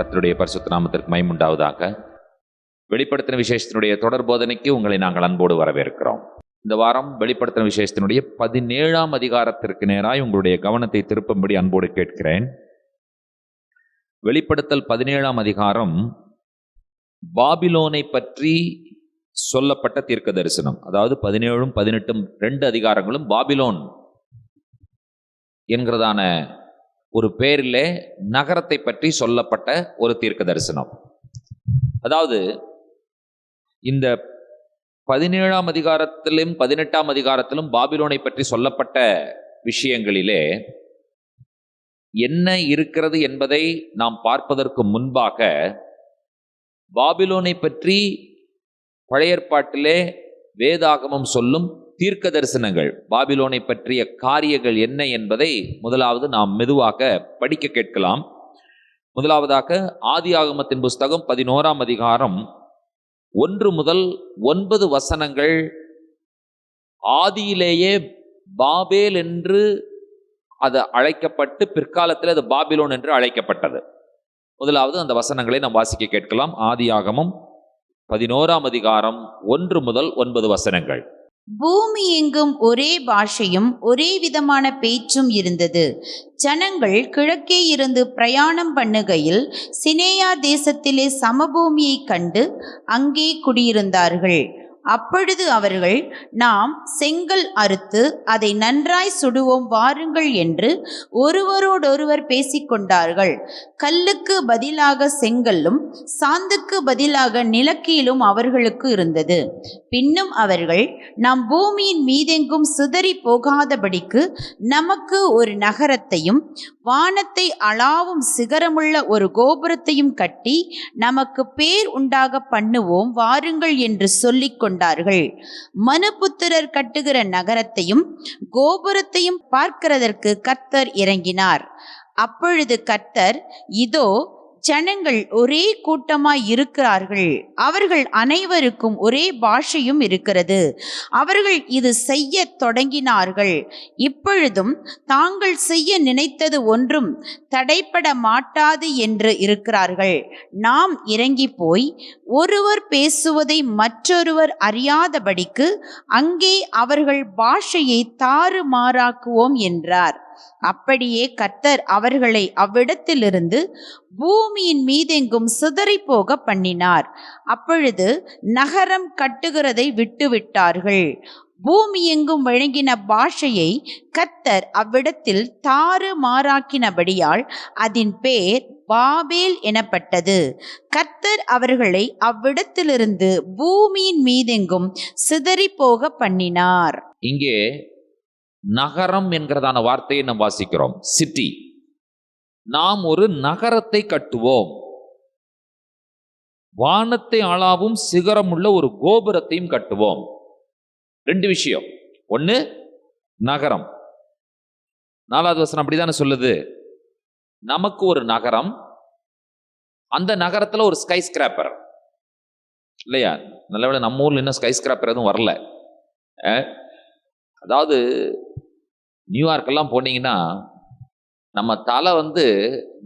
கர்த்தருடைய பரிசுத்த நாமத்திற்கு மகிமை உண்டாவதாக. வெளிப்படுத்தின விசேஷத்தினுடைய தொடர் போதனைக்கு உங்களை நாங்கள் அன்போடு வரவேற்கிறோம். இந்த வாரம் வெளிப்படுத்தின விசேஷத்தினுடைய 17ஆம் அதிகாரத்திற்கு நேராய் உங்களுடைய கவனத்தை திருப்பும்படி அன்போடு கேட்கிறேன். வெளிப்படுத்தல் 17ஆம் அதிகாரம் பாபிலோனை பற்றி சொல்லப்பட்ட தீர்க்க தரிசனம். அதாவது 17ம் 18ம் 2 அதிகாரங்களும் பாபிலோன் என்கிறதான ஒரு பேரிலே நகரத்தை பற்றி சொல்லப்பட்ட ஒரு தீர்க்க தரிசனம். அதாவது இந்த 17ஆம் அதிகாரத்திலும் 18ஆம் அதிகாரத்திலும் பாபிலோனை பற்றி சொல்லப்பட்ட விஷயங்களிலே என்ன இருக்கிறது என்பதை நாம் பார்ப்பதற்கு முன்பாக பாபிலோனை பற்றி பழைய ஏற்பாட்டிலே வேதாகமம் சொல்லும் தீர்க்க தரிசனங்கள், பாபிலோனை பற்றிய காரியங்கள் என்ன என்பதை முதலாவது நாம் மெதுவாக படிக்க கேட்கலாம். முதலாவதாக ஆதியாகமத்தின் புஸ்தகம் 11ஆம் அதிகாரம் 1 முதல் 9 வசனங்கள் ஆதியிலேயே பாபேல் என்று அது அழைக்கப்பட்டு பிற்காலத்தில் அது பாபிலோன் என்று அழைக்கப்பட்டது. முதலாவது அந்த வசனங்களை நாம் வாசிக்க கேட்கலாம். ஆதியாகமம் 11ஆம் அதிகாரம் 1 முதல் 9 வசனங்கள். பூமி எங்கும் ஒரே பாஷையும் ஒரே விதமான பேச்சும் இருந்தது. ஜனங்கள் கிழக்கே இருந்து பிரயாணம் பண்ணுகையில் சினேயா தேசத்திலே சமபூமியை கண்டு அங்கே குடியிருந்தார்கள். அப்பொழுது அவர்கள், நாம் செங்கல் அறுத்து அதை நன்றாய் சுடுவோம் வாருங்கள் என்று ஒருவரோடொருவர் பேசிக்கொண்டார்கள். கல்லுக்கு பதிலாக செங்கல்லும் சாந்துக்கு பதிலாக நிலக்கீலும் அவர்களுக்கு இருந்தது. பின்னும் அவர்கள், நாம் பூமியின் மீதெங்கும் சிதறி போகாதபடிக்கு நமக்கு ஒரு நகரத்தையும் வானத்தை அளாவும் சிகரமுள்ள ஒரு கோபுரத்தையும் கட்டி நமக்கு பேர் உண்டாக பண்ணுவோம் வாருங்கள் என்று சொல்லிக் கொண்டார்கள். மனுபுத்திரர் கட்டுகிற நகரத்தையும் கோபுரத்தையும் பார்க்கிறதற்கு கர்த்தர் இறங்கினார். அப்பொழுது கர்த்தர், இதோ ஜனங்கள் ஒரே கூட்டமாய் இருக்கிறார்கள், அவர்கள் அனைவருக்கும் ஒரே பாஷையும் இருக்கிறது. அவர்கள் இது செய்ய தொடங்கினார்கள். இப்பொழுதும் தாங்கள் செய்ய நினைத்தது ஒன்றும் தடைப்பட மாட்டாது என்று இருக்கிறார்கள். நாம் இறங்கி போய் ஒருவர் பேசுவதை மற்றொருவர் அறியாதபடிக்கு அங்கே அவர்கள் பாஷையை தாறுமாறாக்குவோம் என்றார். அப்படியே கர்த்தர் அவர்களை அவ்விடத்திலிருந்து பூமியின் மீதெங்கும் சிதறி போக பண்ணினார். அப்பொழுது நகரம் கட்டுகிறதை விட்டுவிட்டார்கள். பூமி எங்கும் வழங்கின பாஷையை கர்த்தர் அவ்விடத்தில் தாறுமாறாக்கினபடியால் அதன் பேர் பாபேல் எனப்பட்டது. கர்த்தர் அவர்களை அவ்விடத்திலிருந்து பூமியின் மீதெங்கும் சிதறி போக பண்ணினார். இங்கே நகரம் என்கிறதான வார்த்தையை நாம் வாசிக்கிறோம். சிட்டி. நாம் ஒரு நகரத்தை கட்டுவோம், வானத்தை ஆளாவும் சிகரமுள்ள ஒரு கோபுரத்தையும் கட்டுவோம். 2 விஷயம். ஒன்று நகரம். 4வது வசனம் அப்படிதானே சொல்லுது. நமக்கு ஒரு நகரம், அந்த நகரத்துல ஒரு ஸ்கை ஸ்கிராப்பர் இல்லையா? நல்லவேளை நம்ம ஊர்ல இன்னும் ஸ்கை ஸ்கிராப்பர் எதுவும் வரல. அதாவது நியூயார்க்கெல்லாம் போனீங்கன்னா நம்ம தலை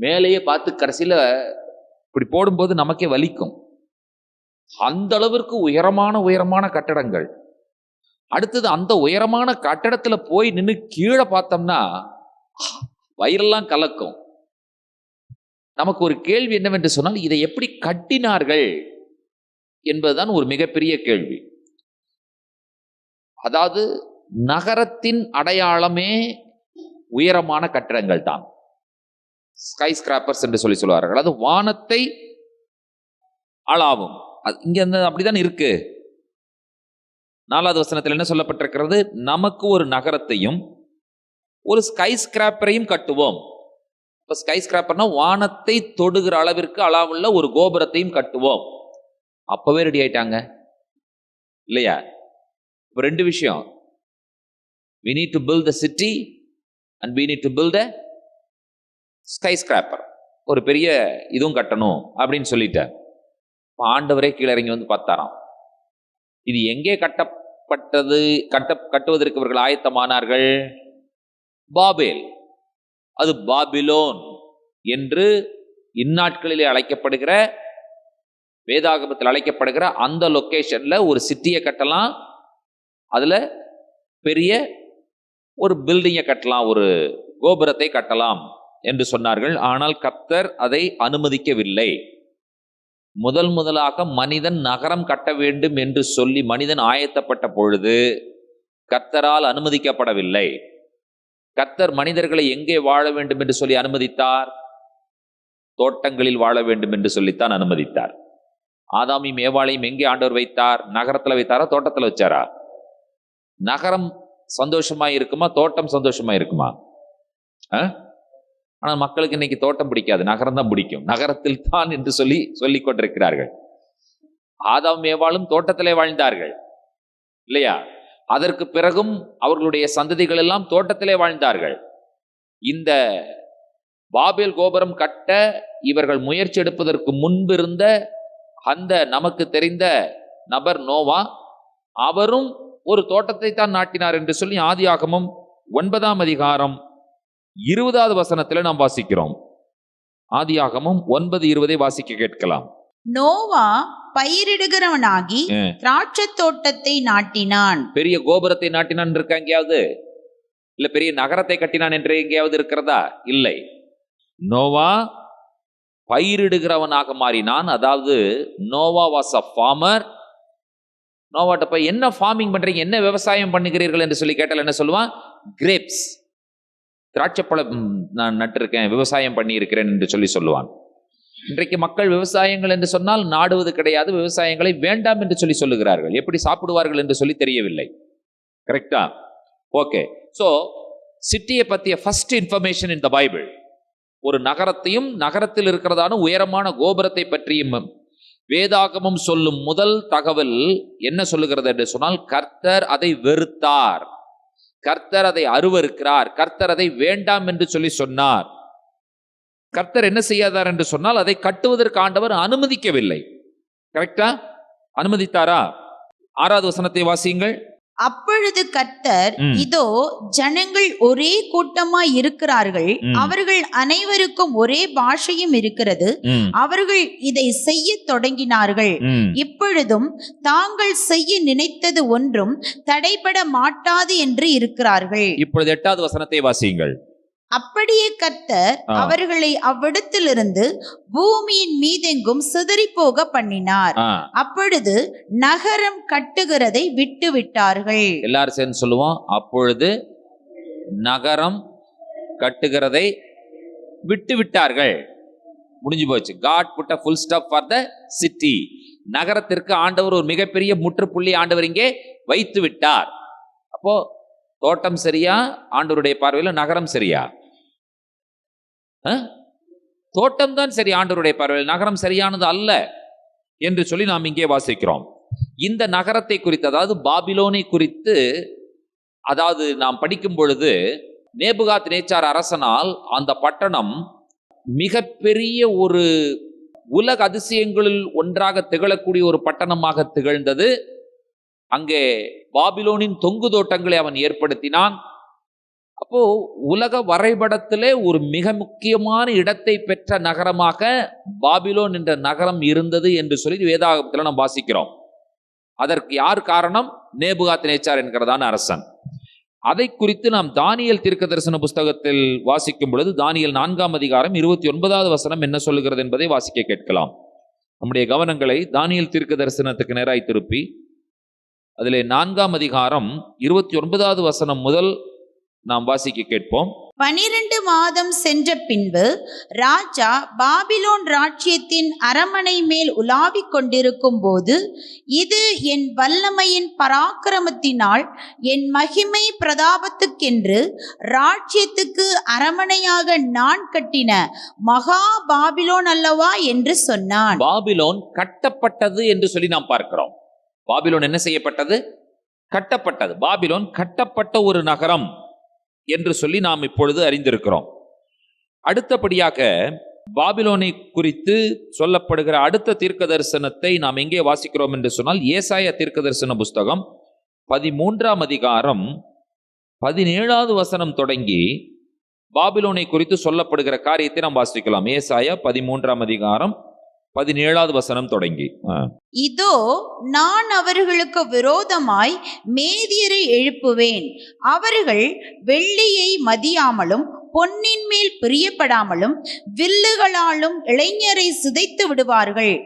மேலேயே பார்த்து கடைசியில் இப்படி போடும்போது நமக்கே வலிக்கும். அந்த அளவிற்கு உயரமான கட்டடங்கள். அடுத்தது அந்த உயரமான கட்டடத்தில் போய் நின்று கீழே பார்த்தோம்னா வயிறெல்லாம் கலக்கும். நமக்கு ஒரு கேள்வி என்னவென்று சொன்னால், இதை எப்படி கட்டினார்கள் என்பதுதான் ஒரு மிகப்பெரிய கேள்வி. அதாவது நகரத்தின் அடையாளமே உயரமான கட்டிடங்கள் தான், ஸ்கை ஸ்கிராப்பர்ஸ் என்று சொல்லுவார்கள். அது வானத்தை அளாவும். இங்க அப்படிதான் இருக்கு. 4வது வசனத்தில் என்ன சொல்லப்பட்டிருக்கிறது? நமக்கு ஒரு நகரத்தையும் ஒரு ஸ்கை ஸ்கிராப்பரையும் கட்டுவோம். இப்ப ஸ்கை ஸ்கிராப்பர்னா வானத்தை தொடுகிற அளவிற்கு அளவுள்ள ஒரு கோபுரத்தையும் கட்டுவோம். அப்பவே ரெடி ஆயிட்டாங்க இல்லையா? இப்ப 2 விஷயம். We need to build the city and we need to build a skyscraper. ஒரு பெரிய இதுவும் கட்டணும் அப்படின்னு சொல்லிட்டார். ஆண்டவரே கீழே இறங்கி பார்த்தாராம். இது எங்கே கட்டுவதற்கு இவர்கள் ஆயத்தமானார்கள்? பாபேல். அது பாபிலோன் என்று இந்நாட்களிலே அழைக்கப்படுகிற, வேதாகமத்தில் அழைக்கப்படுகிற அந்த லொகேஷன்ல ஒரு சிட்டியை கட்டலாம், அதுல பெரிய ஒரு பில்டிங்கை கட்டலாம், ஒரு கோபுரத்தை கட்டலாம் என்று சொன்னார்கள். ஆனால் கர்த்தர் அதை அனுமதிக்கவில்லை. முதலாக மனிதன் நகரம் கட்ட வேண்டும் என்று சொல்லி மனிதன் ஆயத்தப்பட்ட பொழுது கர்த்தரால் அனுமதிக்கப்படவில்லை. கர்த்தர் மனிதர்களை எங்கே வாழ வேண்டும் என்று சொல்லி அனுமதித்தார்? தோட்டங்களில் வாழ வேண்டும் என்று சொல்லித்தான் அனுமதித்தார். ஆதாமையும் ஏவாளையும் எங்கே ஆண்டவர் வைத்தார்? நகரத்துல வைத்தாரா, தோட்டத்துல வச்சாரா? நகரம் சந்தோஷமா இருக்குமா, தோட்டம் சந்தோஷமா இருக்குமா? ஆனால் மக்களுக்கு இன்னைக்கு தோட்டம் பிடிக்காது, நகரம் தான் பிடிக்கும். நகரத்தில் தான் என்று சொல்லிக் கொண்டிருக்கிறார்கள். ஆதாம் ஏவாளும் தோட்டத்திலே வாழ்ந்தார்கள் இல்லையா? அதற்கு பிறகும் அவர்களுடைய சந்ததிகள் எல்லாம் தோட்டத்திலே வாழ்ந்தார்கள். இந்த பாபேல் கோபுரம் கட்ட இவர்கள் முயற்சி எடுப்பதற்கு முன்பிருந்த அந்த நமக்கு தெரிந்த நபர் நோவா, அவரும் ஒரு தோட்டத்தை தான் நாட்டினார் என்று சொல்லி ஆதியாகமம் 9ஆம் அதிகாரம் 20வது வசனத்தில் நாம் வாசிக்கிறோம். ஆதியாகமம் 9:20 வாசிக்க கேட்கலாம். நோவா பயிரிடுகிறவனாகி திராட்சை தோட்டத்தை நாட்டினான். பெரிய கோபுரத்தை நாட்டினான் இருக்கா எங்கேயாவது? இல்ல பெரிய நகரத்தை கட்டினான் என்று எங்கேயாவது இருக்கிறதா? இல்லை. நோவா பயிரிடுகிறவனாக மாறினான். அதாவது நோவா வாஸ் அ ஃபார்மர். நோவாட்ட போய் என்ன ஃபார்மிங் பண்றீங்க, என்ன விவசாயம் பண்ணுகிறீர்கள் என்று சொல்லி கேட்டால் என்ன சொல்லுவான்? கிரேப்ஸ், திராட்சைப்பழம் நான் நட்டிருக்கேன், விவசாயம் பண்ணி இருக்கிறேன் என்று சொல்லுவான். இன்றைக்கு மக்கள் விவசாயங்கள் என்று சொன்னால் நாடுவது கிடையாது, விவசாயங்களை வேண்டாம் என்று சொல்லுகிறார்கள். எப்படி சாப்பிடுவார்கள் என்று சொல்லி தெரியவில்லை. கரெக்டா? ஓகே. ஸோ சிட்டியை பற்றிய first information in the Bible, ஒரு நகரத்தையும் நகரத்தில் இருக்கிறதான உயரமான கோபுரத்தை பற்றியும் வேதாகமம் சொல்லும் முதல் தகவல் என்ன சொல்லுகிறது என்று சொன்னால், கர்த்தர் அதை வெறுத்தார், கர்த்தர் அதை அருவருக்கிறார், கர்த்தர் அதை வேண்டாம் என்று சொன்னார். கர்த்தர் என்ன செய்யாதார் என்று சொன்னால், அதை கட்டுவதற்கு ஆண்டவர் அனுமதிக்கவில்லை. கரெக்டா? அனுமதித்தாரா? 6வது வசனத்தை வாசியுங்கள். அப்பொழுது கர்த்தர், இதோ ஜனங்கள் ஒரே கூட்டமாய் இருக்கிறார்கள், அவர்கள் அனைவருக்கும் ஒரே பாஷையும் இருக்கிறது, அவர்கள் இதை செய்ய தொடங்கினார்கள், இப்பொழுதும் தாங்கள் செய்ய நினைத்தது ஒன்றும் தடைபட மாட்டாது என்று இருக்கிறார்கள். இப்பொழுது 8வது வசனத்தை வாசியுங்கள். அப்படியே கர்த்தர் அவர்களை அவ்விடத்திலிருந்து பூமியின் மீதெங்கும் சிதறி போக பண்ணினார். அப்பொழுது நகரம் கட்டுகிறதை விட்டு விட்டார்கள். எல்லாரும் சேர்ந்து சொல்லுவோம், அப்பொழுது நகரம் கட்டுகிறதை விட்டு விட்டார்கள். முடிஞ்சு போச்சு. God put a full stop for the city. நகரத்திற்கு ஆண்டவர் ஒரு மிகப்பெரிய முற்றுப்புள்ளி ஆண்டவர் இங்கே வைத்து விட்டார். அப்போ தோட்டம் சரியா ஆண்டவருடைய பார்வையில், நகரம் சரியா? தோட்டம் தான் சரி ஆண்டவருடைய பார்வையில், நகரம் சரியானது அல்ல என்று சொல்லி நாம் இங்கே வாசிக்கிறோம். இந்த நகரத்தை குறித்து, அதாவது பாபிலோனை குறித்து, அதாவது நாம் படிக்கும் பொழுது நேபுகாத் நேச்சார் அரசனால் அந்த பட்டணம் மிகப்பெரிய ஒரு உலக அதிசயங்களில் ஒன்றாக திகழக்கூடிய ஒரு பட்டணமாக திகழ்ந்தது. அங்கே பாபிலோனின் தொங்கு தோட்டங்களை அவன் ஏற்படுத்தினான். அப்போ உலக வரைபடத்திலே ஒரு மிக முக்கியமான இடத்தை பெற்ற நகரமாக பாபிலோன் என்ற நகரம் இருந்தது என்று சொல்லி வேதாகமத்தில் நாம் வாசிக்கிறோம். அதற்கு யார் காரணம்? நேபுகாத் நேச்சார் என்கிறதான அரசன். அதை குறித்து நாம் தானியேல் தீர்க்கதரிசன புஸ்தகத்தில் வாசிக்கும் பொழுது, தானியேல் 4ஆம் அதிகாரம் 29வது வசனம் என்ன சொல்லுகிறது என்பதை வாசிக்க கேட்கலாம். நம்முடைய கவனங்களை தானியேல் தீர்க்கதரிசனத்துக்கு நேராய் திருப்பி அதிலே 4ஆம் அதிகாரம் 29வது வசனம் முதல் நாம் வாசிக்க கேட்போம். 12 மாதம் சென்ற பின்பு ராஜா பாபிலோன் ராஜ்யத்தின் அரமனை மேல் உலாவிக் கொண்டிருக்கும் போது, இது என் வல்லமையின் பராக்கிரமத்தினால் என் மகிமை பிரதாபத்துக்கென்று ராஜ்யத்துக்கு அரமனையாக நான் கட்டின மகா பாபிலோன் அல்லவா என்று சொன்னான். பாபிலோன் கட்டப்பட்டது என்று சொல்லி நாம் பார்க்கிறோம். பாபிலோன் என்ன செய்யப்பட்டது? கட்டப்பட்டது. பாபிலோன் கட்டப்பட்ட ஒரு நகரம் என்று சொல்லி நாம் இப்பொழுது அறிந்திருக்கிறோம். அடுத்தபடியாக பாபிலோனை குறித்து சொல்லப்படுகிற அடுத்த தீர்க்க தரிசனத்தை நாம் எங்கே வாசிக்கிறோம் என்று சொன்னால், ஏசாயா தீர்க்க தரிசன புஸ்தகம் 13ஆம் அதிகாரம் 17வது வசனம் தொடங்கி பாபிலோனை குறித்து சொல்லப்படுகிற காரியத்தை நாம் வாசிக்கலாம். ஏசாயா 13ஆம் அதிகாரம் 17வது வசனம் தொடங்கி. இதோ நான் அவர்களுக்கு விரோதமாய் மேதியரை எழுப்புவேன். அவர்கள் வெள்ளியை மதியாமலும் பொன்னின் மேல் பிரியப்படாமலும் வில்லுகளாலும் இளைஞரை சிதைத்து விடுவார்கள்.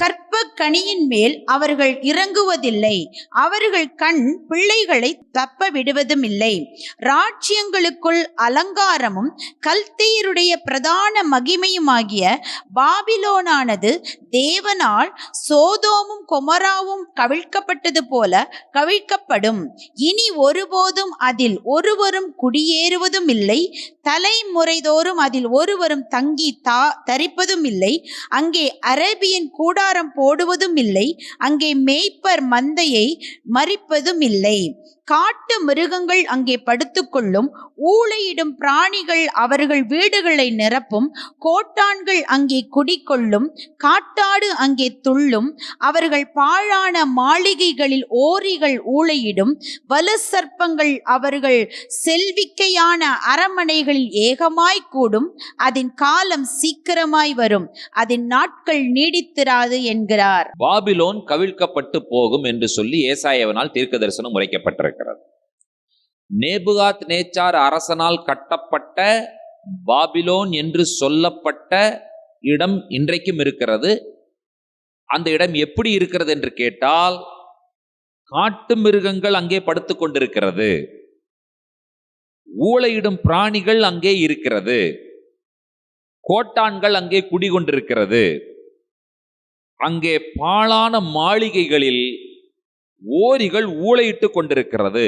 கற்ப கனியின் மேல் அவர்கள் இறங்குவதில்லை. அவர்கள் கண் பிள்ளைகளை தப்ப விடுவதும் இல்லை. ராஜ்யங்களுக்குள் அலங்காரமும் கல்தேயருடைய பிரதான மகிமையுமாகிய பாபிலோனானது தேவனால் சோதோமும் கொமராவும் கவிழ்க்கப்பட்டது போல கவிழ்க்கப்படும். இனி ஒருபோதும் அதில் ஒருவரும் குடியேறுவதும் இல்லை. தலைமுறைதோறும் அதில் ஒருவரும் தங்கி தரிப்பதும் இல்லை. அங்கே அரேபியன் கூடாரம் போடுவதும் இல்லை. அங்கே மேய்ப்பர் மந்தையை மறிப்பதும் இல்லை. காட்டு மிருகங்கள் அங்கே படுத்துக்கொள்ளும். ஊளையிடும் பிராணிகள் அவர்கள் வீடுகளை நிரப்பும். கோட்டான்கள் அங்கே குடிக்கொள்ளும். காட்டாடு அங்கே துள்ளும். அவர்கள் பாழான மாளிகைகளில் ஓரிகள் ஊளையிடும். வலு சர்ப்பங்கள் அவர்கள் செல்விக்கையான அரமனைகளில் ஏகமாய் கூடும். அதன் காலம் சீக்கிரமாய் வரும், அதன் நாட்கள் நீடித்திராது என்கிறார். பாபிலோன் கவிழ்க்கப்பட்டு போகும் என்று சொல்லி ஏசாயாவினால் தீர்க்க தரிசனம் உரைக்கப்பட்டிருக்கிறது. நேபுகாத் நேச்சார் அரசனால் கட்டப்பட்ட பாபிலோன் என்று சொல்லப்பட்ட இடம் இன்றைக்கும் இருக்கிறது. அந்த இடம் எப்படி இருக்கிறது என்று கேட்டால், காட்டு மிருகங்கள் அங்கே படுத்துக் கொண்டிருக்கிறது. ஊளையிடும் பிராணிகள் அங்கே இருக்கிறது. கோட்டான்கள் அங்கே குடிகொண்டிருக்கிறது. அங்கே பாழான மாளிகைகளில் ஓரிகள் ஊளையிட்டு கொண்டிருக்கிறது.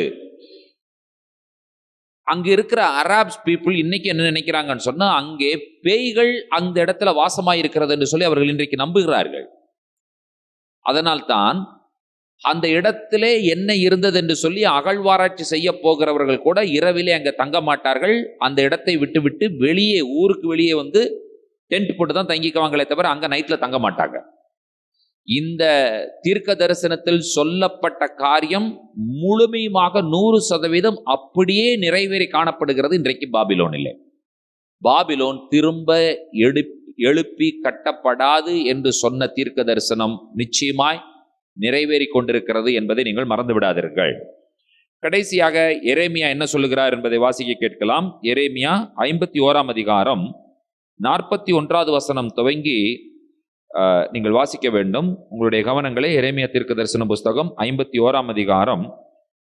அங்க இருக்கிற அராப்ஸ் பீப்புள் இன்னைக்கு என்ன நினைக்கிறாங்கன்னு சொன்னா, அங்கே பேய்கள் அந்த இடத்துல வாசமாயிருக்கிறது என்று சொல்லி அவர்கள் இன்றைக்கு நம்புகிறார்கள். அதனால்தான் அந்த இடத்திலே என்ன இருந்தது என்று சொல்லி அகழ்வாராய்ச்சி செய்ய போகிறவர்கள் கூட இரவிலே அங்க தங்க மாட்டார்கள். அந்த இடத்தை விட்டு வெளியே, ஊருக்கு வெளியே வந்து டென்ட் போட்டு தான் தங்கிக்குவாங்களே தவிர அங்க நைட்ல தங்க மாட்டாங்க. இந்த தீர்க்க தரிசனத்தில் சொல்லப்பட்ட காரியம் முழுமையாக 100% அப்படியே நிறைவேறி காணப்படுகிறது இன்றைக்கு பாபிலோனிலே. பாபிலோன் திரும்ப எழுப்பி கட்டப்படாது என்று சொன்ன தீர்க்க தரிசனம் நிச்சயமாய் நிறைவேறி கொண்டிருக்கிறது என்பதை நீங்கள் மறந்து விடாதீர்கள். கடைசியாக எரேமியா என்ன சொல்லுகிறார் என்பதை வாசிக்க கேட்கலாம். எரேமியா 51ஆம் அதிகாரம் 41வது வசனம் துவங்கி நீங்கள் வாசிக்க வேண்டும். உங்களுடைய கவனங்களை எரேமியா தீர்க்க தரிசன புஸ்தகம் 51ஆம் அதிகாரம்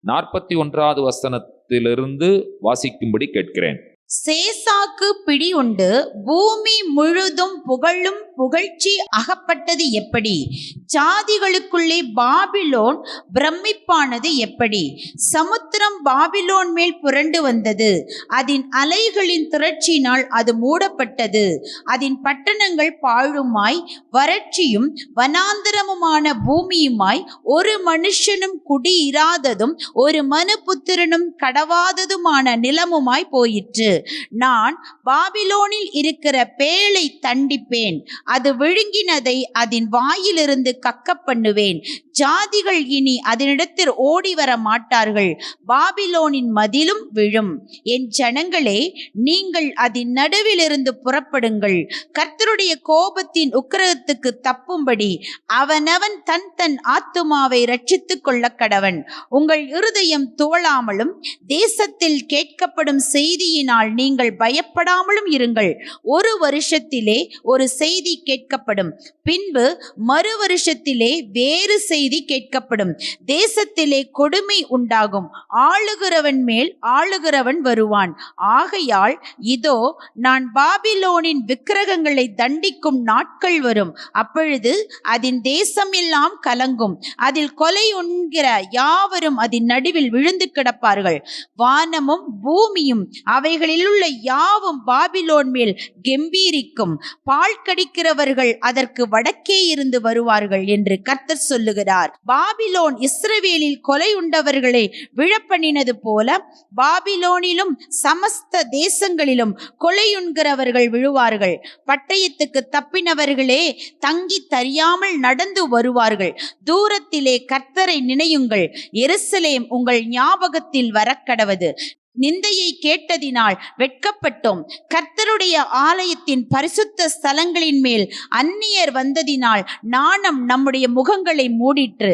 41வது வசனத்திலிருந்து வாசிக்கும்படி கேட்கிறேன். சேசாக்கு பிடி உண்டு, பூமி முழுதும் புகழும் புகழ்ச்சி அகப்பட்டது எப்படி? ஜாதிகளுக்குள்ளே பாபிலோன் பிரமிப்பானது எப்படி? சமுத்திரம் பாபிலோன் மேல் புரண்டு வந்தது, அதன் அலைகளின் திரட்சியினால் அது மூடப்பட்டது. அதன் பட்டணங்கள் பாழுமாய் வறட்சியும் வனாந்தரமுமான பூமியுமாய், ஒரு மனுஷனும் குடியிராததும் ஒரு மனுபுத்திரனும் கடவாததுமான நிலமுமாய் போயிற்று. நான் பாபிலோனில் இருக்கிற பேழை தண்டிப்பேன், அது விழுங்கினதை அதன் வாயிலிருந்து கக்க பண்ணுவேன். ஜாதிகள் இனி அதனிடத்தில் ஓடி வர மாட்டார்கள், பாபிலோனின் மதிலும் விழும். என் ஜனங்களே, நீங்கள் அதன் நடுவிலிருந்து புறப்படுங்கள். கர்த்தருடைய கோபத்தின் உக்கிரகத்துக்கு தப்பும்படி அவனவன் தன் தன் ஆத்துமாவை ரட்சித்துக் கொள்ள கடவன். உங்கள் இருதயம் துவளாமலும் தேசத்தில் கேட்கப்படும் செய்தியினால் நீங்கள் பயப்படாமலும் இருங்கள். ஒரு வருஷத்திலே ஒரு செய்தி கேட்கப்படும், பின்பு மறு வருஷத்திலே வேறு செய்தி கேட்கப்படும். தேசத்திலே கொடுமை உண்டாகும், ஆளுகிறவன் மேல் ஆளுகிறவன் வருவான். ஆகையால் இதோ, நான் பாபிலோனின் விக்கிரகங்களை தண்டிக்கும் நாட்கள் வரும். அப்பொழுது அதன் தேசம் எல்லாம் கலங்கும், அதில் கொலை உண்கிற யாவரும் அதன் நடுவில் விழுந்து கிடப்பார்கள். வானமும் பூமியும் அவைகளில் உள்ள யாவும் பாபிலோன் மேல் கெம்பீரிக்கும். பால் கடிக்கிறவர்கள் அதற்கு வடக்கே இருந்து வருவார்கள் என்று கர்த்தர் சொல்லுகிறார். பாபிலோன் இஸ்ரவேலில் கொலை உண்டவர்களை விழப்பண்ணினது போல பாபிலோனிலும் சமஸ்த தேசங்களிலும் கொலையுண்கிறவர்கள் விழுவார்கள். பட்டயத்துக்கு தப்பினவர்களே தங்கி தறியாமல் நடந்து வருவார்கள். தூரத்திலே கர்த்தரை நினையுங்கள், எருசலேம் உங்கள் ஞாபகத்தில் வரக்கடவது. நிந்தையை கேட்டதினால் வெட்கப்பட்டோம். கர்த்தருடைய ஆலயத்தின் பரிசுத்த ஸ்தலங்களின் மேல் அந்நியர் வந்ததினால் நாணம் நம்முடைய முகங்களை மூடிற்று.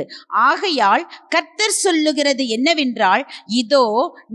ஆகையால் கர்த்தர் சொல்லுகிறது என்னவென்றால், இதோ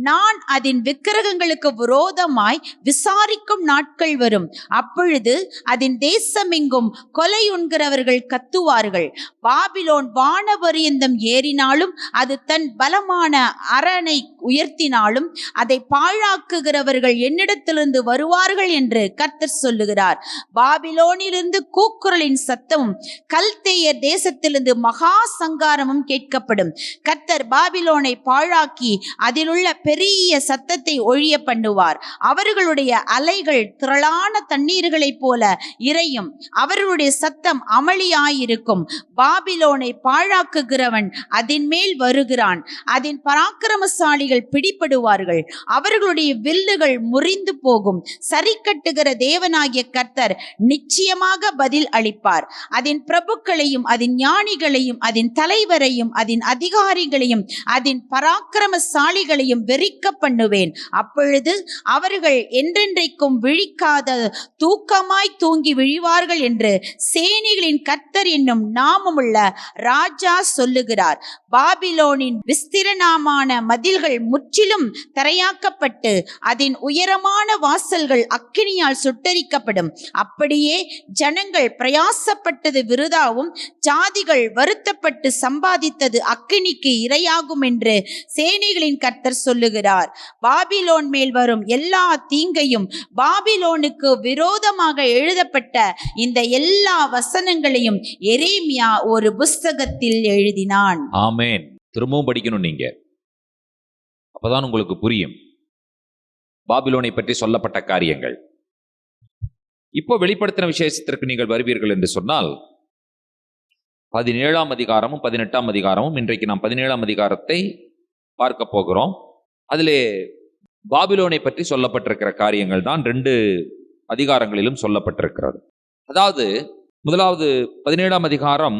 நான் அதன் விக்கிரகங்களுக்கு விரோதமாய் விசாரிக்கும் நாட்கள் வரும். அப்பொழுது அதன் தேசமெங்கும் கொலை உண்கிறவர்கள் கத்துவார்கள். பாபிலோன் வானபரியந்தம் ஏறினாலும், அது தன் பலமான அரணை உயர்த்தினாலும், அதை பாழாக்குகிறவர்கள் என்னிடத்திலிருந்து வருவார்கள் என்று கர்த்தர் சொல்லுகிறார். பாபிலோனிலிருந்து கூக்குரலின் சத்தமும் கல்தேயர் தேசத்திலிருந்து மகா சங்காரமும் கேட்கப்படும். கர்த்தர் பாபிலோனை பாழாக்கி அதிலுள்ள பெரிய சத்தத்தை ஒழிய பண்ணுவார். அவர்களுடைய அலைகள் திரளான தண்ணீர்களைப் போல இறையும், அவர்களுடைய சத்தம் அமளியாயிருக்கும். பாபிலோனை பாழாக்குகிறவன் அதன் மேல் வருகிறான். அதன் பராக்கிரமசாலிகள் பிடிபடுவார்கள். அவர்களுடைய வில்லுகள் முறிந்து போகும். சரி கட்டுகிற தேவனாகிய கர்த்தர் நிச்சயமாக பதில் அளிப்பார். அதன் பிரபுக்களையும் அதன் ஞானிகளையும் அதன் தலைவரையும் அதன் அதிகாரிகளையும் அதன் பராக்கிரமசாலிகளையும் வெறிக்க பண்ணுவேன். அப்பொழுது அவர்கள் என்றென்றைக்கும் விழிக்காத தூக்கமாய் தூங்கி விழிவார்கள் என்று சேனைகளின் கர்த்தர் என்னும் நாமமுள்ள ராஜா சொல்லுகிறார். பாபிலோனின் விஸ்திரமான மதில்கள் முற்றிலும் தரையாக்கப்பட்டு அதன் உயரமான வாசல்கள் அக்கினியால் சுட்டரிக்கப்படும். அப்படியே ஜனங்கள் பிரயாசப்பட்டது விருதாவும் ஜாதிகள் வருத்தப்பட்டு சம்பாதித்தது அக்கினிக்கு இரையாகும் என்று சேனைகளின் கர்த்தர் சொல்லுகிறார். பாபிலோன் மேல் வரும் எல்லா தீங்கையும், பாபிலோனுக்கு விரோதமாக எழுதப்பட்ட இந்த எல்லா வசனங்களையும் எரேமியா ஒரு புஸ்தகத்தில் எழுதினான். ஆமென். திரும்பவும் படிக்கணும் நீங்க, அப்பதான் உங்களுக்கு புரியும் பாபிலோனை பற்றி சொல்லப்பட்ட காரியங்கள். இப்போ வெளிப்படுத்தின விசேஷத்திற்கு நீங்கள் வருவீர்கள் என்று சொன்னால் 17ஆம் அதிகாரமும் 18ஆம் அதிகாரமும், இன்றைக்கு நாம் 17ஆம் அதிகாரத்தை பார்க்க போகிறோம். அதிலே பாபிலோனை பற்றி சொல்லப்பட்டிருக்கிற காரியங்கள் தான் 2 அதிகாரங்களிலும் சொல்லப்பட்டிருக்கிறது. அதாவது முதலாவது 17ஆம் அதிகாரம்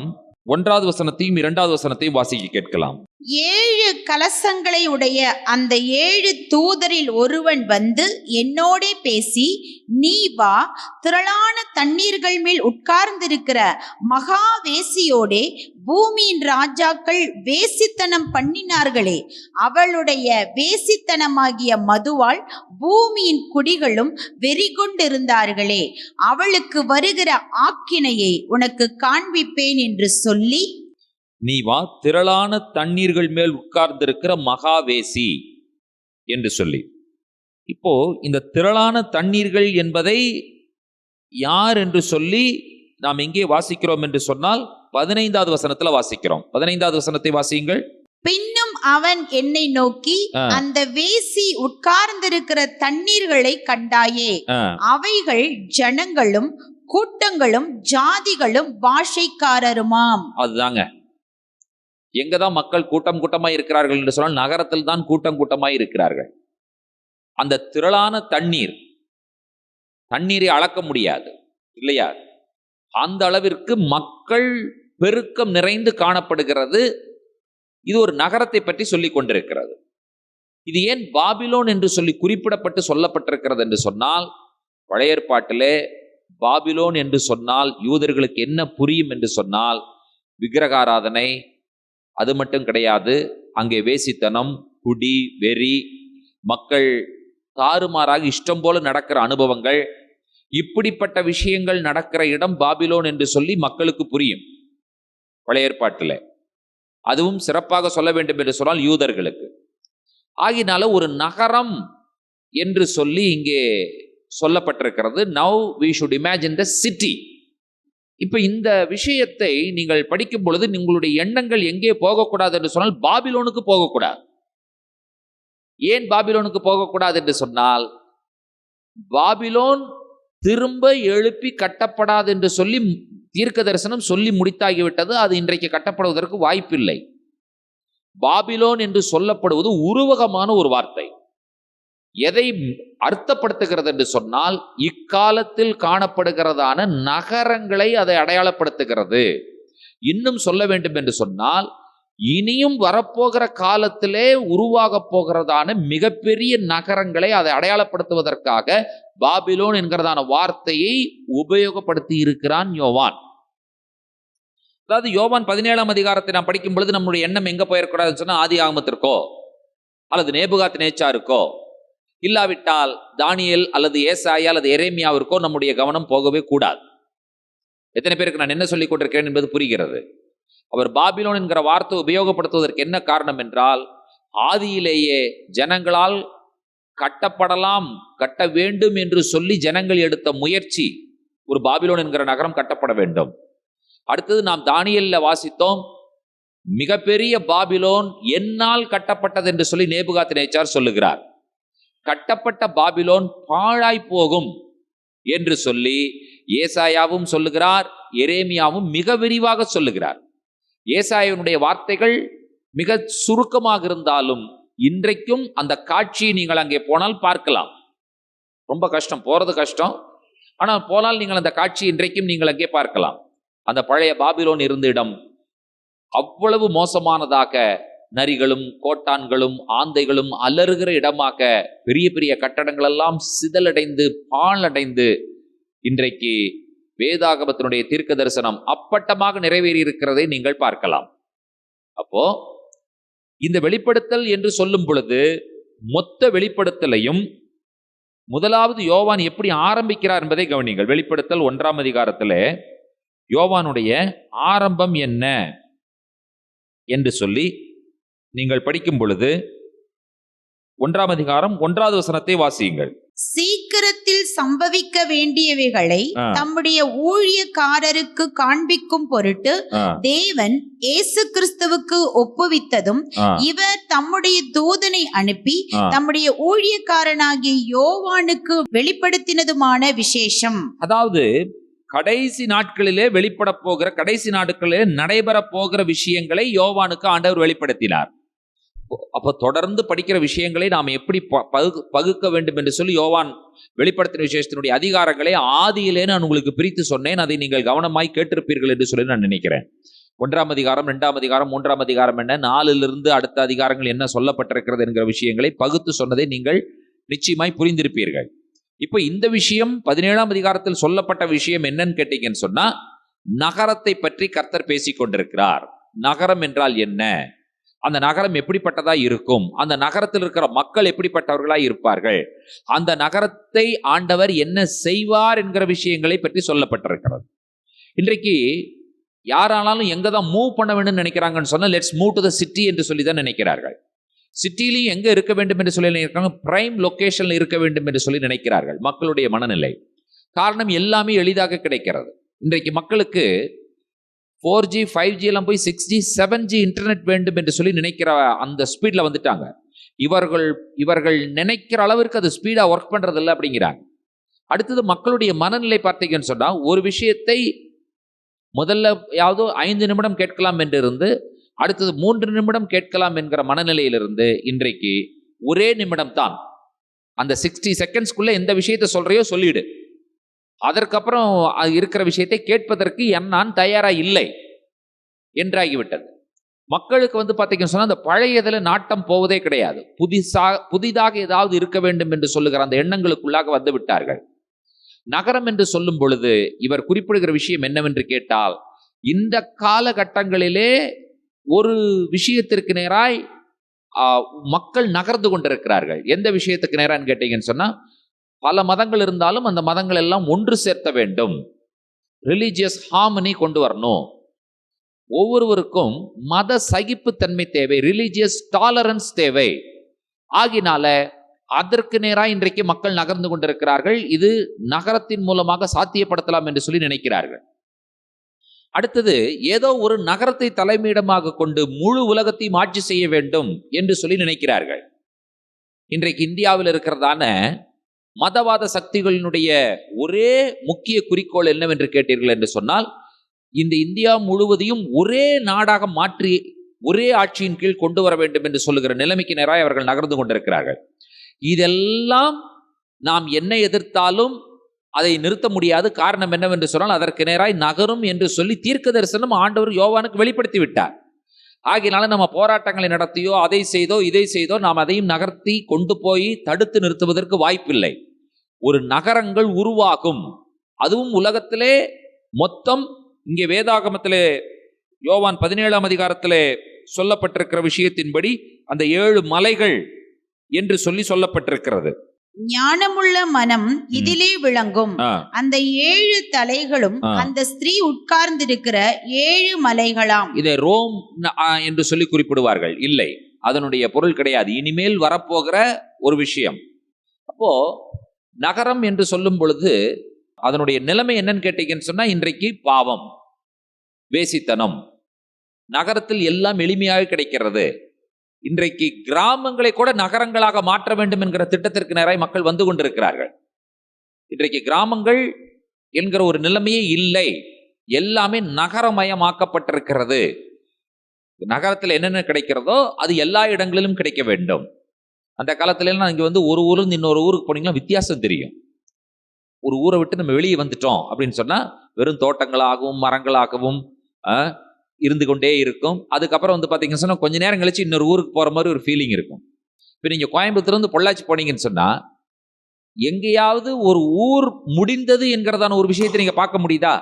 1வது வசனத்தையும் 2வது வசனத்தையும் வாசிக்க கேட்கலாம். 7 கலசங்களை உடைய அந்த 7 தூதரில் ஒருவன் வந்து என்னோடே பேசி, நீ வா, திரளான தண்ணீர்கள் மேல் உட்கார்ந்திருக்கிற மகா வேசியோடே பூமியின் ராஜாக்கள் வேசித்தனம் பண்ணினார்களே, அவளுடைய வேசித்தனமாகிய மதுவால் பூமியின் குடிகளும் வெறிகொண்டிருந்தார்களே, அவளுக்கு வருகிற ஆக்கினையை உனக்கு காண்பிப்பேன் என்று சொல்லி, நீ வா, திரளான தண்ணீர்கள் மேல் உட்கார்ந்திருக்கிற மகாவேசி என்று சொல்லி. இப்போ இந்த திரளான தண்ணீர்கள் என்பதை யார் என்று சொல்லி நாம் எங்கே வாசிக்கிறோம் என்று சொன்னால் 15வது வசனத்துல வாசிக்கிறோம். 15வது வசனத்தை வாசியுங்கள். பின்னும் அவன் என்னை நோக்கி, அந்த வேசி உட்கார்ந்திருக்கிற தண்ணீர்களை கண்டாயே, அவைகள் ஜனங்களும் கூட்டங்களும் ஜாதிகளும் பாஷைக்காரருமாம். அதுதாங்க, எங்கதான் மக்கள் கூட்டம் கூட்டமாய் இருக்கிறார்கள் என்று சொன்னால் நகரத்தில் தான் கூட்டம் கூட்டமாய் இருக்கிறார்கள். அந்த திரளான தண்ணீரை அளக்க முடியாது இல்லையா? அந்த அளவிற்கு மக்கள் பெருக்கம் நிறைந்து காணப்படுகிறது. இது ஒரு நகரத்தை பற்றி சொல்லிக் கொண்டிருக்கிறது. இது ஏன் பாபிலோன் என்று சொல்லி குறிப்பிடப்பட்டு சொல்லப்பட்டிருக்கிறது என்று சொன்னால், பழைய ஏற்பாட்டிலே பாபிலோன் என்று சொன்னால் யூதர்களுக்கு என்ன புரியும் என்று சொன்னால், விக்கிரகாராதனை, அது மட்டும் கிடையாது, அங்கே வேசித்தனம், குடி, வெறி, மக்கள் தாறுமாறாக இஷ்டம் போல நடக்கிற அனுபவங்கள், இப்படிப்பட்ட விஷயங்கள் நடக்கிற இடம் பாபிலோன் என்று சொல்லி மக்களுக்கு புரியும் பழைய ஏற்பாட்டில். அதுவும் சிறப்பாக சொல்ல வேண்டும் என்று சொன்னால் யூதர்களுக்கு. ஆகினால ஒரு நகரம் என்று சொல்லி இங்கே சொல்லப்பட்டிருக்கிறது. Now we should imagine the city. இப்ப இந்த விஷயத்தை நீங்கள் படிக்கும் பொழுது உங்களுடைய எண்ணங்கள் எங்கே போகக்கூடாது என்று சொன்னால் பாபிலோனுக்கு போகக்கூடாது. ஏன் பாபிலோனுக்கு போகக்கூடாது என்று சொன்னால், பாபிலோன் திரும்ப எழுப்பி கட்டப்படாது என்று சொல்லி தீர்க்க தரிசனம் சொல்லி முடித்தாகிவிட்டது. அது இன்றைக்கு கட்டப்படுவதற்கு வாய்ப்பில்லை. பாபிலோன் என்று சொல்லப்படுவது உருவகமான ஒரு வார்த்தை. எதை அர்த்தப்படுத்துகிறது என்று சொன்னால், இக்காலத்தில் காணப்படுகிறதான நகரங்களை அதை அடையாளப்படுத்துகிறது. இன்னும் சொல்ல வேண்டும் என்று சொன்னால், இனியும் வரப்போகிற காலத்திலே உருவாக போகிறதான மிகப்பெரிய நகரங்களை அதை அடையாளப்படுத்துவதற்காக பாபிலோன் என்கிறதான வார்த்தையை உபயோகப்படுத்தி இருக்கிறான் யோவான். அதாவது யோவான் 17ஆம் அதிகாரத்தை நாம் படிக்கும் பொழுது நம்முடைய எண்ணம் எங்க போயிருக்கூடாதுன்னு சொன்னா ஆதி ஆகமத்திற்கோ அல்லது நேபுகாத் நேச்சாருக்கோ இல்லாவிட்டால் தானியேல் அல்லது ஏசாயா அல்லது எரேமியாவிற்கோ நம்முடைய கவனம் போகவே கூடாது. எத்தனை பேருக்கு நான் என்ன சொல்லிக் கொண்டிருக்கிறேன் என்பது புரிகிறது. அவர் பாபிலோன் என்கிற வார்த்தை உபயோகப்படுத்துவதற்கு என்ன காரணம் என்றால், ஆதியிலேயே ஜனங்களால் கட்டப்படலாம், கட்ட வேண்டும் என்று சொல்லி ஜனங்கள் எடுத்த முயற்சி, ஒரு பாபிலோன் என்கிற நகரம் கட்டப்பட வேண்டும். அடுத்தது நாம் தானியேல்ல வாசித்தோம், மிகப்பெரிய பாபிலோன் என்னால் கட்டப்பட்டது என்று சொல்லி நேபுகாத் நேச்சார் சொல்லுகிறார். கட்டப்பட்ட பாபிலோன் பாழாய் போகும் என்று சொல்லி ஏசாயாவும் சொல்லுகிறார், எரேமியாவும் மிக விரிவாக சொல்லுகிறார். ஏசாயாவினுடைய வார்த்தைகள் மிக சுருக்கமாக இருந்தாலும் இன்றைக்கும் அந்த காட்சியை நீங்கள் அங்கே போனால் பார்க்கலாம். ரொம்ப கஷ்டம், போறது கஷ்டம், ஆனால் போனால் நீங்கள் அந்த காட்சி இன்றைக்கும் நீங்கள் அங்கே பார்க்கலாம். அந்த பழைய பாபிலோன் இருந்த இடம் அவ்வளவு மோசமானதாக, நரிகளும் கோட்டான்களும் ஆந்தைகளும் அலறுகிற இடமாக, பெரிய பெரிய கட்டடங்கள் எல்லாம் சிதலடைந்து பாழடைந்து இன்றைக்கு வேதாகமத்தினுடைய தீர்க்க தரிசனம் அப்பட்டமாக நிறைவேறி இருக்கிறதை நீங்கள் பார்க்கலாம். அப்போ இந்த வெளிப்படுத்தல் என்று சொல்லும் பொழுது மொத்த வெளிப்படுத்தலையும் முதலாவது யோவான் எப்படி ஆரம்பிக்கிறார் என்பதை கவனிங்கள். வெளிப்படுத்தல் 1ஆம் அதிகாரத்திலே யோவானுடைய ஆரம்பம் என்ன என்று சொல்லி நீங்கள் படிக்கும் பொழுது 1ஆம் அதிகாரம் 1வது வசனத்தை வாசியுங்கள். சீக்கிரத்தில் சம்பவிக்க வேண்டியவைகளை தம்முடைய ஊழியக்காரருக்கு காண்பிக்கும் பொருட்டு தேவன் இயேசு கிறிஸ்துவுக்கு ஒப்புவித்ததும், இவர் தம்முடைய தூதனை அனுப்பி தம்முடைய ஊழியக்காரனாகிய யோவானுக்கு வெளிப்படுத்தினதுமான விசேஷம். அதாவது கடைசி நாட்களிலே வெளிப்பட போகிற, கடைசி நாட்களிலே நடைபெற போகிற விஷயங்களை யோவானுக்கு ஆண்டவர் வெளிப்படுத்தினார். அப்போ தொடர்ந்து படிக்கிற விஷயங்களை நாம் எப்படி பகுக்க வேண்டும் என்று சொல்லி யோவான் வெளிப்படுத்தின விசேஷத்தினுடைய அதிகாரங்களை ஆதியிலே நான் உங்களுக்கு பிரித்து சொன்னேன். அதை நீங்கள் கவனமாய் கேட்டிருப்பீர்கள் என்று சொல்லி நான் நினைக்கிறேன். 1ஆம் அதிகாரம், 2ஆம் அதிகாரம், 3ஆம் அதிகாரம் என்ன, 4லிருந்து அடுத்த அதிகாரங்கள் என்ன சொல்லப்பட்டிருக்கிறது என்கிற விஷயங்களை பகுத்து சொன்னதை நீங்கள் நிச்சயமாய் புரிந்திருப்பீர்கள். இப்போ இந்த விஷயம் 17ஆம் அதிகாரத்தில் சொல்லப்பட்ட விஷயம் என்னன்னு கேட்டீங்கன்னு சொன்னா, நகரத்தை பற்றி கர்த்தர் பேசிக் கொண்டிருக்கிறார். நகரம் என்றால் என்ன, அந்த நகரம் எப்படிப்பட்டதா இருக்கும், அந்த நகரத்தில் இருக்கிற மக்கள் எப்படிப்பட்டவர்களாய் இருப்பார்கள், அந்த நகரத்தை ஆண்டவர் என்ன செய்வார் என்கிற விஷயங்களை பற்றி சொல்லப்பட்டிருக்கிறது. இன்றைக்கு யாரானாலும் எங்க தான் மூவ் பண்ண வேண்டும் நினைக்கிறாங்கன்னு சொன்னா, let's move to the city என்று சொல்லி தான் நினைக்கிறார்கள். சிட்டிலையும் எங்க இருக்க வேண்டும் என்று சொல்லி நினைக்கிறாங்க, பிரைம் லொகேஷன்ல இருக்க வேண்டும் என்று சொல்லி நினைக்கிறார்கள். மக்களுடைய மனநிலை காரணம் எல்லாமே எளிதாக கிடைக்கிறது. இன்றைக்கு மக்களுக்கு 4G 5G எல்லாம் போய் 6G 7G இன்டர்நெட் வேண்டும் என்று சொல்லி நினைக்கிற அந்த ஸ்பீட்ல வந்துட்டாங்க. இவர்கள் நினைக்கிற அளவிற்கு அது ஸ்பீடா ஒர்க் பண்றது இல்லை அப்படிங்கிறாங்க. அடுத்தது மக்களுடைய மனநிலை பார்த்தீங்கன்னு சொன்னா, ஒரு விஷயத்தை முதல்ல யாவது 5 நிமிடம் கேட்கலாம் என்று இருந்து அடுத்தது 3 நிமிடம் கேட்கலாம் என்கிற மனநிலையிலிருந்து இன்றைக்கு ஒரே நிமிடம் தான், அந்த 60 செகண்ட்ஸ்குள்ள எந்த விஷயத்தை சொல்றையோ சொல்லிடு, அதற்கப்புறம் இருக்கிற விஷயத்தை கேட்பதற்கு நான் தயாரா இல்லை என்றாகிவிட்டது. மக்களுக்கு பார்த்தீங்கன்னு சொன்னா, அந்த பழையதுல நாட்டம் போவதே கிடையாது. புதிதாக ஏதாவது இருக்க வேண்டும் என்று சொல்லுகிற அந்த எண்ணங்களுக்குள்ளாக வந்து விட்டார்கள். நகரம் என்று சொல்லும் பொழுது இவர் குறிப்பிடுகிற விஷயம் என்னவென்று கேட்டால், இந்த காலகட்டங்களிலே ஒரு விஷயத்திற்கு நேராய் மக்கள் நகர்ந்து கொண்டிருக்கிறார்கள். எந்த விஷயத்துக்கு நேரான்னு கேட்டீங்கன்னு சொன்னா, பல மதங்கள் இருந்தாலும் அந்த மதங்கள் எல்லாம் ஒன்று சேர்த்த வேண்டும், ரிலீஜியஸ் ஹார்மனி கொண்டு வரணும், ஒவ்வொருவருக்கும் மத சகிப்புத்தன்மை தேவை, ரிலீஜியஸ் டாலரன்ஸ் தேவை. ஆகினால அதற்கு நேராக இன்றைக்கு மக்கள் நகர்ந்து கொண்டிருக்கிறார்கள். இது நகரத்தின் மூலமாக சாத்தியப்படுத்தலாம் என்று சொல்லி நினைக்கிறார்கள். அடுத்தது ஏதோ ஒரு நகரத்தை தலைமையிடமாக கொண்டு முழு உலகத்தையும் ஆட்சி செய்ய வேண்டும் என்று சொல்லி நினைக்கிறார்கள். இன்றைக்கு இந்தியாவில் இருக்கிறதான மதவாத சக்திகளினுடைய ஒரே முக்கிய குறிக்கோள் என்னவென்று கேட்டீர்கள் என்று சொன்னால், இந்த இந்தியா முழுவதையும் ஒரே நாடாக மாற்றி ஒரே ஆட்சியின் கீழ் கொண்டு வர வேண்டும் என்று சொல்லுகிற நிலைமைக்கு நேராக அவர்கள் நகர்ந்து கொண்டிருக்கிறார்கள். இதெல்லாம் நாம் என்ன எதிர்த்தாலும் அதை நிறுத்த முடியாது. காரணம் என்னவென்று சொன்னால், அதற்கு நேராய் நகரும் என்று சொல்லி தீர்க்க தரிசனம் ஆண்டவர் யோவானுக்கு வெளிப்படுத்தி விட்டார். ஆகையினால நம்ம போராட்டங்களை நடத்தியோ அதை செய்தோ இதை செய்தோ நாம் அதையும் நகர்த்தி கொண்டு போய் தடுத்து நிறுத்துவதற்கு வாய்ப்பில்லை. ஒரு நகரங்கள் உருவாகும். அதுவும் உலகத்திலே மொத்தம் இங்கே வேதாகமத்திலே யோவான் 17ஆம் அதிகாரத்திலே சொல்லப்பட்டிருக்கிற விஷயத்தின்படி அந்த 7 மலைகள் என்று சொல்லப்பட்டிருக்கிறது. ஞானமுள்ள மனம் இதிலே விளங்கும். அந்த 7 தலைகளும் அந்த ஸ்திரீ உட்கார்ந்திருக்கிற 7 மலைகளாம். இதை ரோம் என்று சொல்லி குறிப்பிடுவார்கள். இல்லை, அதனுடைய பொருள் கிடையாது. இனிமேல் வரப்போகிற ஒரு விஷயம். அப்போ நகரம் என்று சொல்லும் பொழுது அதனுடைய நிலைமை என்னன்னு கேட்டீங்கன்னு சொன்னா, இன்றைக்கு பாவம், வேசித்தனம், நகரத்தில் எல்லாம் எளிமையாக கிடைக்கிறது. இன்றைக்கு கிராமங்களை கூட நகரங்களாக மாற்ற வேண்டும் என்கிற திட்டத்திற்கு நேராக மக்கள் வந்து கொண்டிருக்கிறார்கள். இன்றைக்கு கிராமங்கள் என்கிற ஒரு நிலைமையே இல்லை, எல்லாமே நகரமயமாக்கப்பட்டிருக்கிறது. நகரத்தில் என்னென்ன கிடைக்கிறதோ அது எல்லா இடங்களிலும் கிடைக்க வேண்டும். அந்த காலத்துல எல்லாம் இங்க வந்து ஒரு ஊர்ல இருந்து இன்னொரு ஊருக்கு போனீங்கன்னா வித்தியாசம் தெரியும். ஒரு ஊரை விட்டு நம்ம வெளியே வந்துட்டோம் அப்படின்னு சொன்னா வெறும் தோட்டங்களாகவும் மரங்களாகவும் இருந்து கொண்டே இருக்கும். அதுக்கப்புறம் வந்து பார்த்தீங்கன்னு சொன்னால் கொஞ்ச நேரம் கழிச்சு இன்னொரு ஊருக்கு போகிற மாதிரி ஒரு ஃபீலிங் இருக்கும். இப்போ நீங்கள் கோயம்புத்தூர்லேருந்து பொள்ளாச்சி போனீங்கன்னு சொன்னால் எங்கேயாவது ஒரு ஊர் முடிந்தது என்கிறதான ஒரு விஷயத்தை நீங்கள் பார்க்க முடியுதா?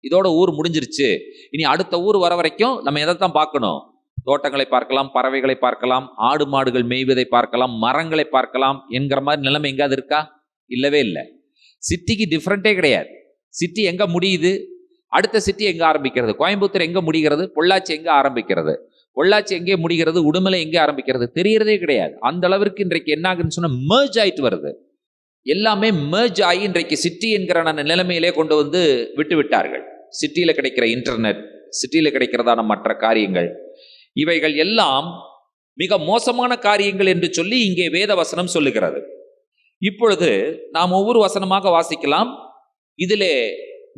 இதோட ஊர் முடிஞ்சிருச்சு, இனி அடுத்த ஊர் வர வரைக்கும் நம்ம எதைத்தான் பார்க்கணும்? தோட்டங்களை பார்க்கலாம், பறவைகளை பார்க்கலாம், ஆடு மாடுகள் மேய்வதை பார்க்கலாம், மரங்களை பார்க்கலாம் என்கிற மாதிரி நிலைமை எங்காவது இருக்கா? இல்லவே இல்லை. சிட்டிக்கு டிஃப்ரெண்ட்டே கிடையாது. சிட்டி எங்கே முடியுது, அடுத்த சிட்டி எங்கே ஆரம்பிக்கிறது? கோயம்புத்தூர் எங்கே முடிகிறது, பொள்ளாச்சி எங்கே ஆரம்பிக்கிறது, பொள்ளாச்சி எங்கே முடிகிறது, உடுமலை எங்கே ஆரம்பிக்கிறது தெரியறதே கிடையாது. அந்த அளவிற்கு இன்றைக்கு என்ன ஆகுன்னு சொன்னால் மெர்ஜ் ஆயிட்டு வருது. எல்லாமே மெர்ஜ் ஆகி இன்றைக்கு சிட்டி என்கிற நிலைமையிலே கொண்டு வந்து விட்டு விட்டார்கள். சிட்டியில் கிடைக்கிற இன்டர்நெட், சிட்டியில் கிடைக்கிறதான மற்ற காரியங்கள், இவைகள் எல்லாம் மிக மோசமான காரியங்கள் என்று சொல்லி இங்கே வேத வசனம் சொல்லுகிறது. இப்பொழுது நாம் ஒவ்வொரு வசனமாக வாசிக்கலாம். இதிலே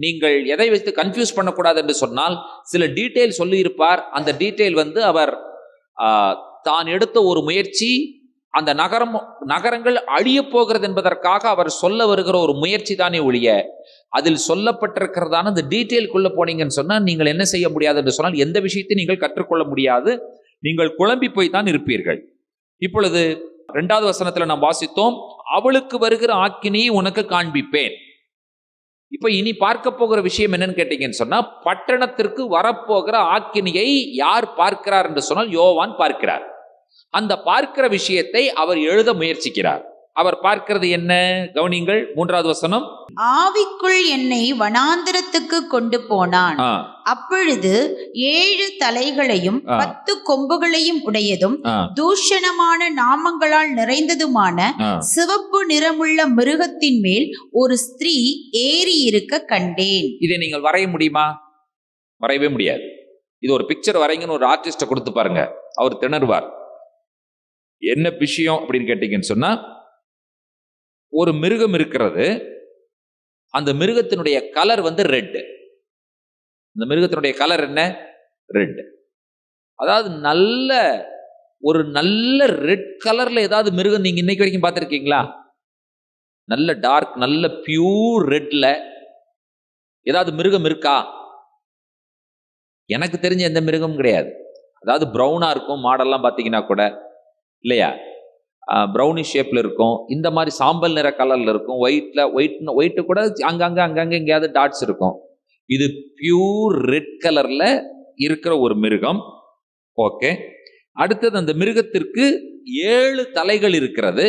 நீங்கள் எதை வைத்து கன்ஃபியூஸ் பண்ணக்கூடாது என்று சொன்னால், சில டீட்டெயில் சொல்லியிருப்பார். அந்த டீட்டெயில் வந்து அவர் தான் எடுத்த ஒரு முயற்சி, அந்த நகரங்கள் அழிய போகிறது என்பதற்காக அவர் சொல்ல வருகிற ஒரு முயற்சி தானே ஒழிய, அதில் சொல்லப்பட்டிருக்கிறதான அந்த டீட்டெயிலுக்குள்ள போனீங்கன்னு சொன்னால் நீங்கள் என்ன செய்ய முடியாது என்று சொன்னால் எந்த விஷயத்தையும் நீங்கள் கற்றுக்கொள்ள முடியாது. நீங்கள் குழம்பி போய் தான் இருப்பீர்கள். இப்பொழுது 2வது வசனத்தில் நாம் வாசித்தோம், அவளுக்கு வருகிற ஆக்கினியை உனக்கு காண்பிப்பேன். இப்ப இனி பார்க்க போகிற விஷயம் என்னன்னு கேட்டீங்கன்னு சொன்னா, பட்டணத்திற்கு வரப்போகிற ஆக்கினியை யார் பார்க்கிறார் என்று சொன்னால் யோவான் பார்க்கிறார். அந்த பார்க்கிற விஷயத்தை அவர் எழுத முயற்சிக்கிறார். அவர் பார்க்கிறது என்ன? கவனிங்கள், 3வது வசனம். ஆவிக்குள் என்னை வனாந்தரத்துக்கு கொண்டு போனான். அப்பொழுது 7 தலைகளையும் 10 கொம்புகளையும் உடையதும் தூஷணமான நாமங்களால் நிறைந்ததுமான சிவப்பு நிறமுள்ள மிருகத்தின் மேல் ஒரு ஸ்திரீ ஏறி இருக்க கண்டேன். இதை நீங்கள் வரைய முடியுமா? வரையவே முடியாது. இது ஒரு பிக்சர் வரைங்கன்னு ஒரு ஆர்டிஸ்ட கொடுத்து பாருங்க, அவர் திணறுவார். என்ன விஷயம் அப்படின்னு கேட்டீங்கன்னு சொன்னா, ஒரு மிருகம் இருக்கிறது. அந்த மிருகத்தினுடைய கலர் வந்து ரெட். அந்த மிருகத்தினுடைய கலர் என்ன? ரெட். அதாவது நல்ல ரெட் கலர்ல ஏதாவது மிருகம் நீங்க இன்னைக்கு வரைக்கும் பார்த்திருக்கீங்களா? நல்ல டார்க், நல்ல பியூர் ரெட்ல ஏதாவது மிருகம் இருக்கா? எனக்கு தெரிஞ்ச எந்த மிருகமும் கிடையாது. அதாவது ப்ரௌனா இருக்கும் மாடெல்லாம் பார்த்தீங்கன்னா கூட, இல்லையா? ப்ரௌனிஷ் ஷேப்ல இருக்கும், இந்த மாதிரி சாம்பல் நிற கலர்ல இருக்கும், ஒயிட்டு கூட அங்கங்க எங்கேயாவது டாட்ஸ் இருக்கும். இது பியூர் ரெட் கலர்ல இருக்கிற ஒரு மிருகம். ஓகே, அடுத்தது அந்த மிருகத்திற்கு 7 தலைகள் இருக்கிறது.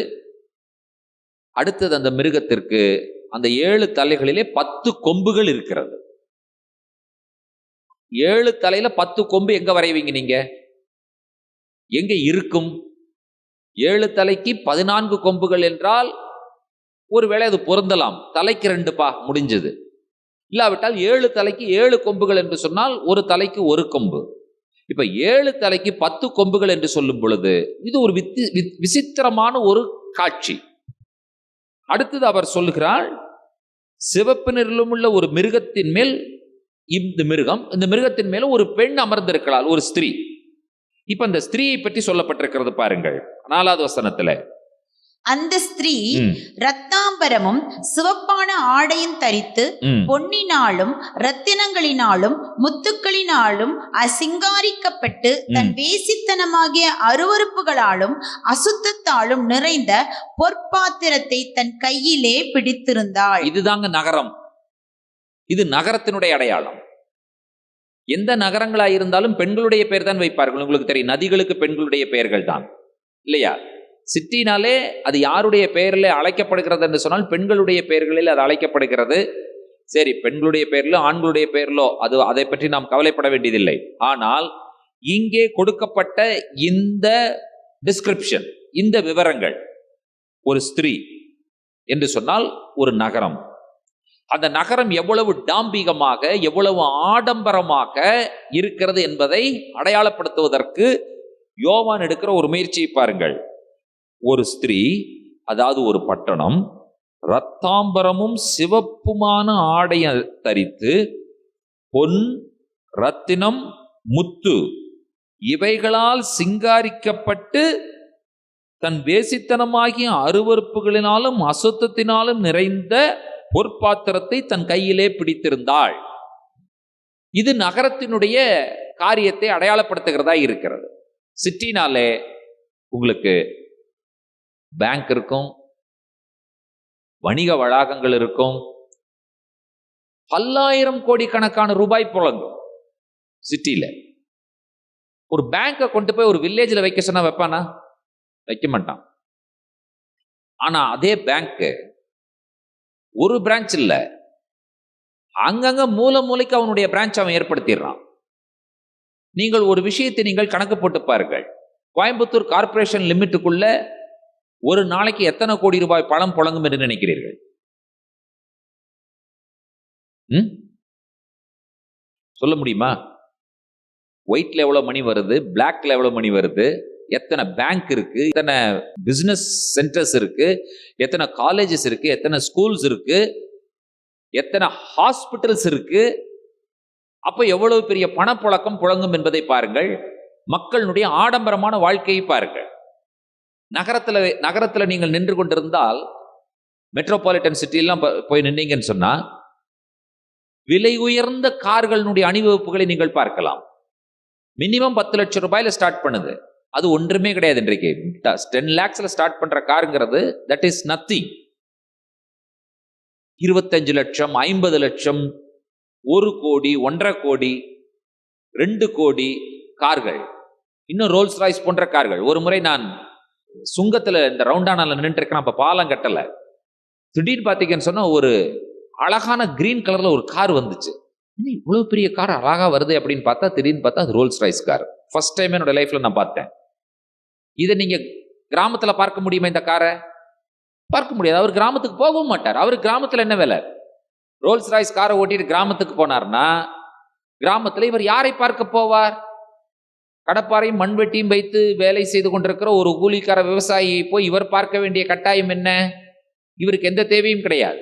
அடுத்தது அந்த மிருகத்திற்கு அந்த 7 தலைகளிலே 10 கொம்புகள் இருக்கிறது. 7 தலையில 10 கொம்பு எங்க வரைவீங்க நீங்க? எங்க இருக்கும்? 7 தலைக்கு 14 கொம்புகள் என்றால் ஒருவேளை அது பொருந்தலாம். தலைக்கு 2 முடிஞ்சது. இல்லாவிட்டால் 7 தலைக்கு 7 கொம்புகள் என்று சொன்னால் ஒரு தலைக்கு 1 கொம்பு. இப்ப 7 தலைக்கு 10 கொம்புகள் என்று சொல்லும் பொழுது இது ஒரு விசித்திரமான ஒரு காட்சி. அடுத்தது அவர் சொல்லுகிறார், சிவப்பு நிறமுள்ள ஒரு மிருகத்தின் மேல் இந்த மிருகத்தின் மேல ஒரு பெண் அமர்ந்திருக்கிறாள், ஒரு ஸ்திரீ. இப்ப இந்த ஸ்திரீயை பற்றி சொல்லப்பட்டிருக்கிறது பாருங்கள், 4வது வசனத்துல. அந்த ஸ்திரீ ரத்தாம்பரமும் சிவப்பான ஆடையும் தரித்து பொன்னினாலும் ரத்தினங்களினாலும் முத்துக்களினாலும் அசிங்காரிக்கப்பட்டு தன் வேசித்தனமாகிய அருவருப்புகளாலும் அசுத்தத்தாலும் நிறைந்த பொற்பாத்திரத்தை தன் கையிலே பிடித்திருந்தாள். இதுதாங்க நகரம். இது நகரத்தினுடைய அடையாளம். எந்த நகரங்களா இருந்தாலும் பெண்களுடைய பெயர் தான் வைப்பார்கள். உங்களுக்கு தெரியும், நதிகளுக்கு பெண்களுடைய பெயர்கள் தான் இல்லையா? சிட்டினாலே அது யாருடைய பெயரில் அழைக்கப்படுகிறது என்று சொன்னால் பெண்களுடைய பெயர்களில் அது அழைக்கப்படுகிறது. சரி, பெண்களுடைய பெயரிலோ ஆண்களுடைய பெயரிலோ அதை பற்றி நாம் கவலைப்பட வேண்டியதில்லை. ஆனால் இங்கே கொடுக்கப்பட்ட இந்த டிஸ்கிரிப்ஷன், இந்த விவரங்கள், ஒரு ஸ்திரீ என்று சொன்னால் ஒரு நகரம். அந்த நகரம் எவ்வளவு டாம்பிகமாக எவ்வளவு ஆடம்பரமாக இருக்கிறது என்பதை அடையாளப்படுத்துவதற்கு யோவான் எடுக்கிற ஒரு முயற்சியை பாருங்கள். ஒரு ஸ்திரீ, அதாவது ஒரு பட்டணம், இரத்தாம்பரமும் சிவப்புமான ஆடையை தரித்து பொன், ரத்தினம், முத்து இவைகளால் சிங்காரிக்கப்பட்டு தன் வேசித்தனமாகிய அருவருப்புகளினாலும் அசுத்தத்தினாலும் நிறைந்த பொற்பாத்திரத்தை தன் கையிலே பிடித்திருந்தாள். இது நகரத்தினுடைய காரியத்தை அடையாளப்படுத்துகிறதா இருக்கிறது. சிட்டினாலே உங்களுக்கு பேங்க் இருக்கும், வணிக வளாகங்கள் இருக்கும், பல்லாயிரம் கோடிக்கணக்கான ரூபாய் புழங்கும். சிட்டியில ஒரு பேங்கை கொண்டு போய் ஒரு வில்லேஜில் வைக்க சொன்னா வைப்பானா? வைக்க மாட்டான். ஆனா அதே பேங்க் ஒரு பிரான்ச் இல்ல, அங்கங்க மூலைக்கு அவனுடைய பிரான்ச் அவன் ஏற்படுத்திடுறான். நீங்கள் ஒரு விஷயத்தை நீங்கள் கணக்கு போட்டு பாருங்கள். கோயம்புத்தூர் கார்பரேஷன் லிமிட்டுக்குள்ள ஒரு நாளைக்கு எத்தனை கோடி ரூபாய் பணம் புழங்கும் என்று நினைக்கிறீர்கள்? சொல்ல முடியுமா? ஒயிட்ல எவ்வளவு மணி வருது, பிளாக்ல எவ்வளவு மணி வருது, எத்தனை பேங்க் இருக்கு, எத்தனை பிசினஸ் சென்டர்ஸ் இருக்கு, எத்தனை காலேஜஸ் இருக்கு, எத்தனை ஸ்கூல்ஸ் இருக்கு, எத்தனை ஹாஸ்பிட்டல்ஸ் இருக்கு. அப்ப எவ்வளவு பெரிய பணப்புழக்கம் புழங்கும் என்பதை பாருங்கள். மக்களுடைய ஆடம்பரமான வாழ்க்கையை பாருங்கள். நகரத்துல நீங்கள் நின்று கொண்டிருந்தால், மெட்ரோபாலிட்டன் சிட்டியெல்லாம் போய் நின்னீங்கன்னு சொன்னா விலை உயர்ந்த கார்களுடைய அணிவகுப்புகளை நீங்கள் பார்க்கலாம். மினிமம் 10 லட்சம் ரூபாயில ஸ்டார்ட் பண்ணுது. அது ஒன்றுமே கிடையாது. இன்றைக்கு 10 lakhsல ஸ்டார்ட் பண்ற காருங்கிறது தட் இஸ் நத்திங். 25 லட்சம், 50 லட்சம், 1 கோடி, 1.5 கோடி, 2 கோடி கார்கள், இன்னும் ரோல்ஸ் ராய்ஸ் போன்ற கார்கள். ஒரு முறை நான் சுங்கத்துல இந்த ரவுண்டானால நின்று இருக்கேன். அப்ப பாலம் கட்டல. திடீர்னு பாத்தீங்கன்னு சொன்னா ஒரு அழகான கிரீன் கலர்ல ஒரு கார் வந்துச்சு. இவ்வளவு பெரிய கார் அழகா வருது அப்படின்னு பார்த்தா, திடீர்னு பார்த்தா அது Rolls Royce car. First time என்னோட லைஃப்ல நான் பார்த்தேன். இதை நீங்க கிராமத்துல பார்க்க முடியுமா? இந்த காரை பார்க்க முடியாது. அவர் கிராமத்துக்கு போகவும் மாட்டார். அவர் கிராமத்துல என்ன வேலை? ரோல்ஸ் ராய்ஸ் காரை ஓட்டிட்டு கிராமத்துக்கு போனார்னா, கிராமத்துல இவர் யாரை பார்க்க போவார்? கடப்பாரையும் மண்வெட்டியும் வைத்து வேலை செய்து கொண்டிருக்கிற ஒரு கூலிக்கார விவசாயியை போய் இவர் பார்க்க வேண்டிய கட்டாயம் என்ன? இவருக்கு எந்த தேவையும் கிடையாது.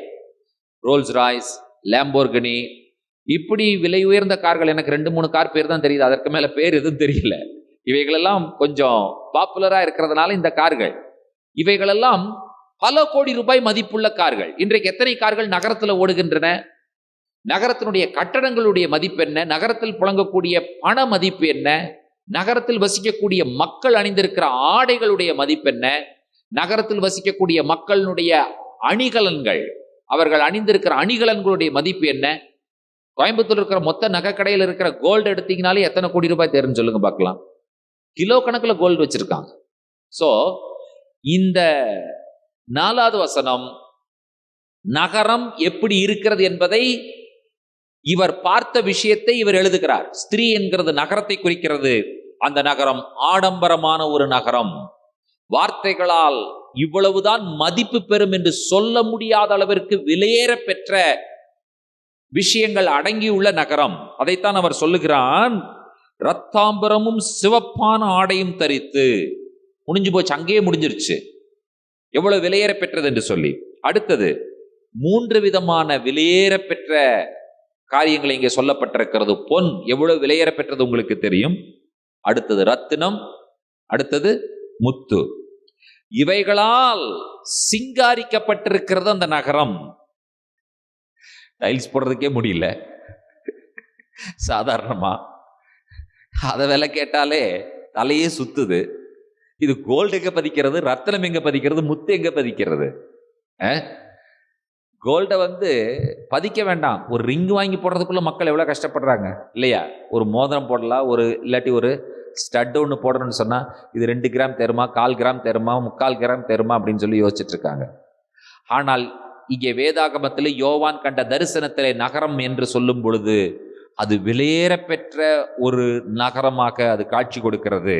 ரோல்ஸ் ராய்ஸ், லேம்போர்கினி, இப்படி விலை உயர்ந்த கார்கள், எனக்கு 2-3 கார் பேர் தான் தெரியுது, அதற்கு மேல பேர் எதுவும் தெரியல. இவைகளெல்லாம் கொஞ்சம் பாப்புலரா இருக்கிறதுனால இந்த கார்கள், இவைகளெல்லாம் பல கோடி ரூபாய் மதிப்புள்ள கார்கள். இன்றைக்கு எத்தனை கார்கள் நகரத்துல ஓடுகின்றன? நகரத்தினுடைய கட்டடங்களுடைய மதிப்பு என்ன? நகரத்தில் புழங்கக்கூடிய பண மதிப்பு என்ன? நகரத்தில் வசிக்கக்கூடிய மக்கள் அணிந்திருக்கிற ஆடைகளுடைய மதிப்பு என்ன? நகரத்தில் வசிக்கக்கூடிய மக்களுடைய அணிகலன்கள், அவர்கள் அணிந்திருக்கிற அணிகலன்களுடைய மதிப்பு என்ன? கோயம்புத்தூர் இருக்கிற மொத்த நகைக்கடையில் இருக்கிற கோல்டு எடுத்தீங்கனாலே எத்தனை கோடி ரூபாய் தெரியும் சொல்லுங்க பார்க்கலாம். கிலோ கணக்கில் கோல்டு வச்சிருக்காங்க. சோ இந்த 4வது வசனம் நகரம் எப்படி இருக்கிறது என்பதை, இவர் பார்த்த விஷயத்தை இவர் எழுதுகிறார். ஸ்திரீ என்கிறது நகரத்தை குறிக்கிறது. அந்த நகரம் ஆடம்பரமான ஒரு நகரம். வார்த்தைகளால் இவ்வளவுதான் மதிப்பு பெறும் என்று சொல்ல முடியாத அளவிற்கு விலையேற பெற்ற விஷயங்கள் அடங்கியுள்ள நகரம். அதைத்தான் அவர் சொல்லுகிறான். இரத்தாம்பரமும் சிவப்பான ஆடையும் தரித்து. முடிஞ்சு போச்சு, அங்கேயே முடிஞ்சிருச்சு எவ்வளவு விலையேற பெற்றது என்று சொல்லி. அடுத்தது 3 விதமான விலையேற பெற்ற காரியங்கள் இங்கே சொல்லப்பட்டிருக்கிறது. பொன் எவ்வளவு விலையேற பெற்றது உங்களுக்கு தெரியும். அடுத்தது ரத்தினம், அடுத்தது முத்து. இவைகளால் சிங்காரிக்கப்பட்டிருக்கிறது அந்த நகரம். டைல்ஸ் போடுறதுக்கே முடியல சாதாரணமா. அதை விலை கேட்டாலே தலையே சுத்துது. இது கோல்டு எங்க பதிக்கிறது, ரத்தனம் எங்க பதிக்கிறது, முத்து எங்க பதிக்கிறது? கோல்டை பதிக்க வேண்டாம், ஒரு ரிங் வாங்கி போடுறதுக்குள்ள மக்கள் எவ்வளவு கஷ்டப்படுறாங்க இல்லையா? ஒரு மோதிரம் போடலாம், ஒரு இல்லாட்டி ஒரு ஸ்டட் ஒன்று போடணும்னு சொன்னா இது 2 கிராம் தருமா, 1/4 கிராம் தருமா, 3/4 கிராம் தருமா அப்படின்னு சொல்லி யோசிச்சுட்டு இருக்காங்க. ஆனால் இங்கே வேதாகமத்தில் யோவான் கண்ட தரிசனத்திலே நகரம் என்று சொல்லும் பொழுது அது விலையேற பெற்ற ஒரு நகரமாக அது காட்சி கொடுக்கிறது.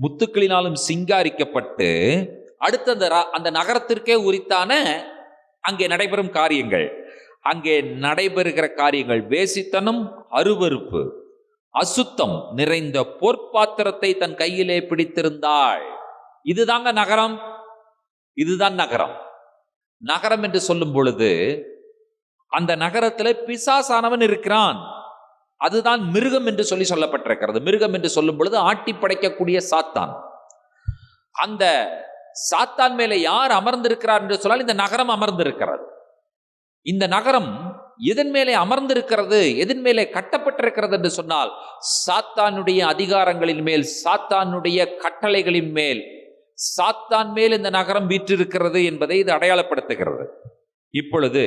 முத்துக்களினாலும் சிங்காரிக்கப்பட்டு அடுத்த அந்த நகரத்திற்கே உரித்தான அங்கே நடைபெறும் காரியங்கள், அங்கே நடைபெறுகிற காரியங்கள் வேசித்தனம், அருவருப்பு, அசுத்தம் நிறைந்த பொற்பாத்திரத்தை தன் கையிலே பிடித்திருந்தாள். இதுதாங்க நகரம், இதுதான் நகரம். நகரம் என்று சொல்லும் பொழுது அந்த நகரத்துல பிசாசானவன் இருக்கிறான். அதுதான் மிருகம் என்று சொல்லி சொல்லப்பட்டிருக்கிறது. மிருகம் என்று சொல்லும் பொழுது ஆட்டி படைக்கக்கூடிய சாத்தான். அந்த சாத்தான் மேலே யார் அமர்ந்திருக்கிறார் என்று சொன்னால் இந்த நகரம் அமர்ந்திருக்கிறது. இந்த நகரம் எதன் மேலே அமர்ந்திருக்கிறது, எதன் மேலே கட்டப்பட்டிருக்கிறது என்று சொன்னால் சாத்தானுடைய அதிகாரங்களின் மேல், சாத்தானுடைய கட்டளைகளின் மேல், சாத்தான் மேல் இந்த நகரம் வீற்றிருக்கிறது என்பதை இது அடையாளப்படுத்துகிறது. இப்பொழுது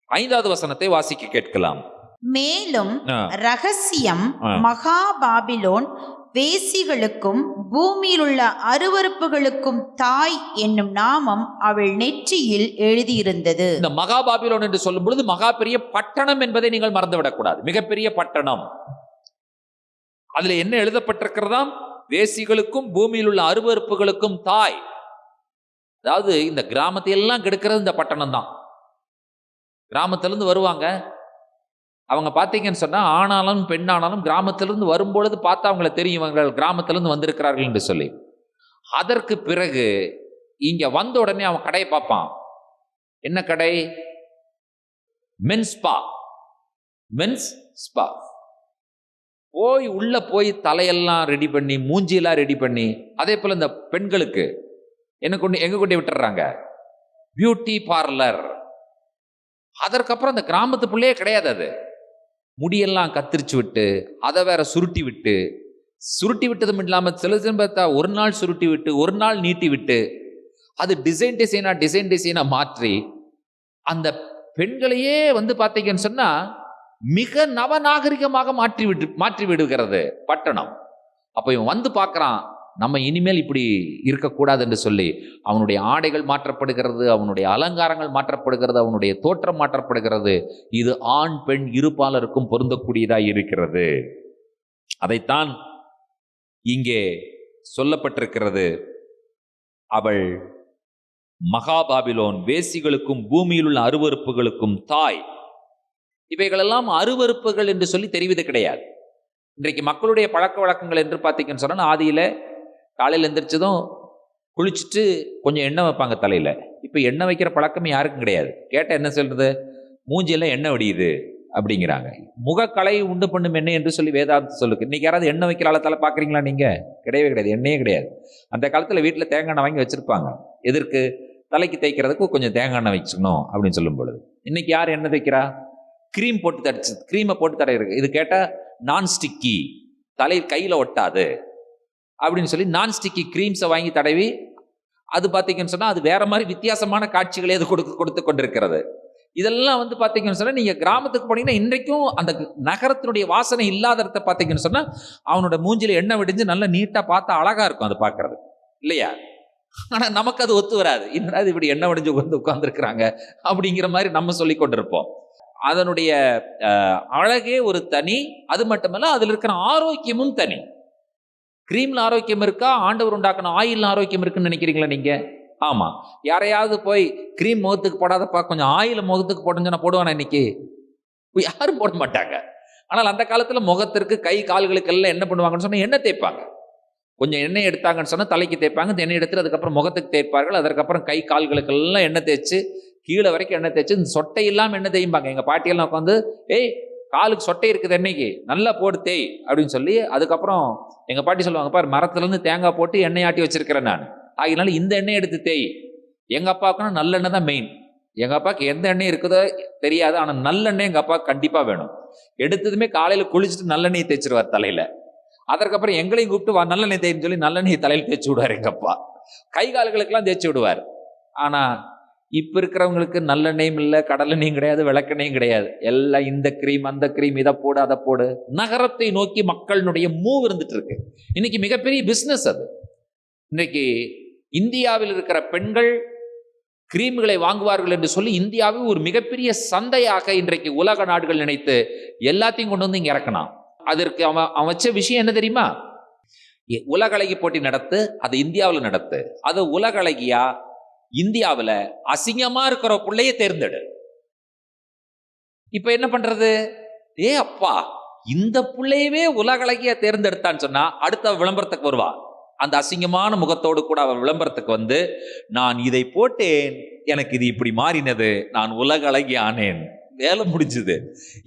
5வது வசனத்தை வாசிக்க கேட்கலாம். மேலும் ரகசியம், மகா பாபிலோன் வேசிகளுக்கும் பூமியில் உள்ள அருவருப்புகளுக்கும் தாய் என்னும் நாமம் அவள் நெற்றியில் எழுதியிருந்தது. இந்த மகா பாபிலோன் என்று சொல்லும் பொழுது மகா பெரிய பட்டணம் என்பதை நீங்கள் மறந்துவிடக்கூடாது. மிகப்பெரிய பட்டணம். அதுல என்ன எழுதப்பட்டிருக்கிறதாம்? வேசிகளுக்கும் பூமியில் உள்ள அருவருப்புகளுக்கும் தாய். அதாவது இந்த கிராமத்தை எல்லாம் கெடுக்கிறது இந்த பட்டணம் தான். கிராமத்திலிருந்து வருவாங்க அவங்க, பார்த்தீங்கன்னு சொன்னா ஆனாலும் பெண்ணானாலும் கிராமத்திலிருந்து வரும்பொழுது பார்த்தா அவங்கள தெரியும் இவங்க கிராமத்திலிருந்து வந்திருக்கிறார்கள் என்று சொல்லி. அதற்கு பிறகு இங்க வந்த உடனே அவன் கடையை பார்ப்பான். என்ன கடை? Men's spa. Men's spa. போய் உள்ள போய் தலையெல்லாம் ரெடி பண்ணி, மூஞ்சியெல்லாம் ரெடி பண்ணி, அதே போல இந்த பெண்களுக்கு எங்க கொண்டு விட்டுறாங்க? Beauty parlour. அதற்கப்புறம் அந்த கிராமத்து பிள்ளையே கிடையாது. அது முடியெல்லாம் கத்திரிச்சு விட்டு, அதை வேற சுருட்டி விட்டதும் இல்லாமல் சில பார்த்தா ஒரு நாள் சுருட்டி விட்டு, ஒரு நாள் நீட்டி விட்டு, அது டிசைன் டிசைனா மாற்றி அந்த பெண்களையே பார்த்தீங்கன்னு சொன்னா மிக நவநாகரிகமாக மாற்றி விடுகிறது பட்டணம். அப்ப இவன் பார்க்கறான், நம்ம இனிமேல் இப்படி இருக்கக்கூடாது என்று சொல்லி அவனுடைய ஆடைகள் மாற்றப்படுகிறது, அவனுடைய அலங்காரங்கள் மாற்றப்படுகிறது, அவனுடைய தோற்றம் மாற்றப்படுகிறது. இது ஆண் பெண் இருபாலருக்கும் பொருந்தக்கூடியதாய் இருக்கிறது. அதைத்தான் இங்கே சொல்லப்பட்டிருக்கிறது. அவள் மகாபாபிலோன் வேசிகளுக்கும் பூமியில் உள்ள அருவருப்புகளுக்கும் தாய். இவைகளெல்லாம் அருவருப்புகள் என்று சொல்லி தெரிவது கிடையாது. இன்றைக்கு மக்களுடைய பழக்க வழக்கங்கள் என்று பார்த்தீங்கன்னு சொன்னா, ஆதியில காலையில் எந்திரிச்சதும் குளிச்சுட்டு கொஞ்சம் எண்ணெய் வைப்பாங்க தலையில. இப்ப எண்ணெய் வைக்கிற பழக்கம் யாருக்கும் கிடையாது. கேட்ட என்ன சொல்றது? மூஞ்சியெல்லாம் எண்ணெய் வடியுது அப்படிங்கிறாங்க. முகக்கலை உண்டு பண்ணும் எண்ணெய் என்று சொல்லி வேதாந்தம் சொல்லுது. இன்னைக்கு யாராவது எண்ணெய் வைக்கிற ஆளத்தால பாக்குறீங்களா நீங்க? கிடையவே கிடையாது. எண்ணெயே கிடையாது. அந்த காலத்துல வீட்டுல தேங்காய் எண்ணெய் வாங்கி வச்சிருப்பாங்க. எதற்கு? தலைக்கு தேய்க்கிறதுக்கு கொஞ்சம் தேங்காய் எண்ணெய் வச்சுக்கணும் அப்படின்னு சொல்லும் பொழுது. இன்னைக்கு யார் எண்ணெய் தேய்க்கிறா? கிரீம் போட்டு தடைச்சு, கிரீமை போட்டு தடையிருக்கு. இது கேட்டா நான்ஸ்டிக்கி, தலை கையில ஒட்டாது அப்படின்னு சொல்லி நான்ஸ்டிக்கி கிரீம்ஸை வாங்கி தடவி, அது பார்த்தீங்கன்னு சொன்னா அது வேற மாதிரி வித்தியாசமான காட்சிகளே அது கொடுத்து கொண்டிருக்கிறது. இதெல்லாம் பார்த்தீங்கன்னு சொன்னா நீங்க கிராமத்துக்கு போனீங்கன்னா இன்றைக்கும் அந்த நகரத்தினுடைய வாசனை இல்லாதத பார்த்தீங்கன்னு சொன்னா அவனோட மூஞ்சில எண்ணெய் விடிஞ்சு நல்லா நீட்டா பார்த்தா அழகா இருக்கும் அது பார்க்கறது இல்லையா? ஆனா நமக்கு அது ஒத்து வராது. இன்னும் இப்படி எண்ணெய் விடிஞ்சு உட்கார்ந்துருக்கிறாங்க அப்படிங்கிற மாதிரி நம்ம சொல்லி கொண்டிருப்போம். அதனுடைய அழகே ஒரு தனி. அது மட்டுமல்ல, அதில் இருக்கிற ஆரோக்கியமும் தனி. கிரீம்ல ஆரோக்கியம் இருக்கா? ஆண்டவர் உண்டாக்கணும் ஆயில் ஆரோக்கியம் இருக்குன்னு நினைக்கிறீங்களா நீங்க? ஆமா. யாரையாவது போய் கிரீம் முகத்துக்கு போடாதப்பா, கொஞ்சம் ஆயில் முகத்துக்கு போடுன்னு போடுவானா? இன்னைக்கு யாரும் போட மாட்டாங்க. ஆனால் அந்த காலத்துல முகத்திற்கு, கை கால்களுக்கு எல்லாம் என்ன பண்ணுவாங்கன்னு சொன்னா எண்ணெய் தேய்ப்பாங்க. கொஞ்சம் எண்ணெய் எடுத்தாங்கன்னு சொன்னா தலைக்கு தேய்ப்பாங்க. எண்ணெய் எடுத்து அதுக்கப்புறம் முகத்துக்கு தேய்ப்பார்கள். அதற்கப்புறம் கை கால்களுக்கு எல்லாம் எண்ணெய் தேய்ச்சு, கீழே வரைக்கும் எண்ணெய் தேய்ச்சி, சொட்டை இல்லாமல் எண்ணெய் தேய்ப்பாங்க. எங்க பாட்டியெல்லாம் உட்காந்து, ஏய் காலுக்கு சொட்டை இருக்குது எண்ணெய்க்கு நல்லா போடு தேய் அப்படின்னு சொல்லி, அதுக்கப்புறம் எங்க பாட்டி சொல்லுவாங்க, பாரு மரத்துல இருந்து தேங்காய் போட்டு எண்ணெய் ஆட்டி வச்சிருக்கிறேன் நான், ஆகினால இந்த எண்ணெய் எடுத்து தேய். எங்க அப்பாவுக்குன்னா நல்லெண்ணெய் தான் மெயின். எங்க அப்பாவுக்கு எந்த எண்ணெய் இருக்குதோ தெரியாது, ஆனா நல்லெண்ணெய் எங்க அப்பாவுக்கு கண்டிப்பா வேணும். எடுத்ததுமே காலையில குளிச்சுட்டு நல்லெண்ணெய் தேய்ச்சிருவார் தலையில. அதற்கப்புறம் எங்களையும் கூப்பிட்டு நல்லெண்ணெய் தேய்ன்னு சொல்லி நல்லெண்ணெய் தலையில் தேய்ச்சி விடுவார் எங்க அப்பா. கை கால்களுக்கெல்லாம் தேய்ச்சி விடுவார். ஆனா இப்ப இருக்கிறவங்களுக்கு நல்லெண்ணெயும் இல்லை, கடலெண்ணெயும் கிடையாது, விளக்கெண்ணையும் கிடையாது. எல்லாம் இந்த கிரீம் அந்த கிரீம், இதை போடு அதை போடு. நகரத்தை நோக்கி மக்களுடைய மூவ் இருந்துட்டு இருக்கு. இன்னைக்கு மிகப்பெரிய பிசினஸ் அது. இன்னைக்கு இந்தியாவில் இருக்கிற பெண்கள் கிரீம்களை வாங்குவார்கள் என்று சொல்லி இந்தியாவை ஒரு மிகப்பெரிய சந்தையாக இன்றைக்கு உலக நாடுகள் நினைத்து எல்லாத்தையும் கொண்டு வந்து இங்க இறக்கணும். அதற்கு அவன் வச்ச விஷயம் என்ன தெரியுமா? உலக அழகி போட்டி நடத்து, அது இந்தியாவில் நடத்து. அது உலக அழகியா இந்தியாவில் அசிங்கமா இருக்கிற பிள்ளைய தேர்ந்தெடு. இப்ப என்ன பண்றது? அப்பா இந்த பிள்ளையவே உலக அழகியா தேர்ந்தெடுத்தான்னு சொன்னா அடுத்த விளம்பரத்துக்கு வருவா. அந்த அசிங்கமான முகத்தோடு கூட அவன் விளம்பரத்துக்கு வந்து, நான் இதை போட்டேன், எனக்கு இது இப்படி மாறினது, நான் உலக அழகி ஆனேன், வேலை முடிஞ்சது.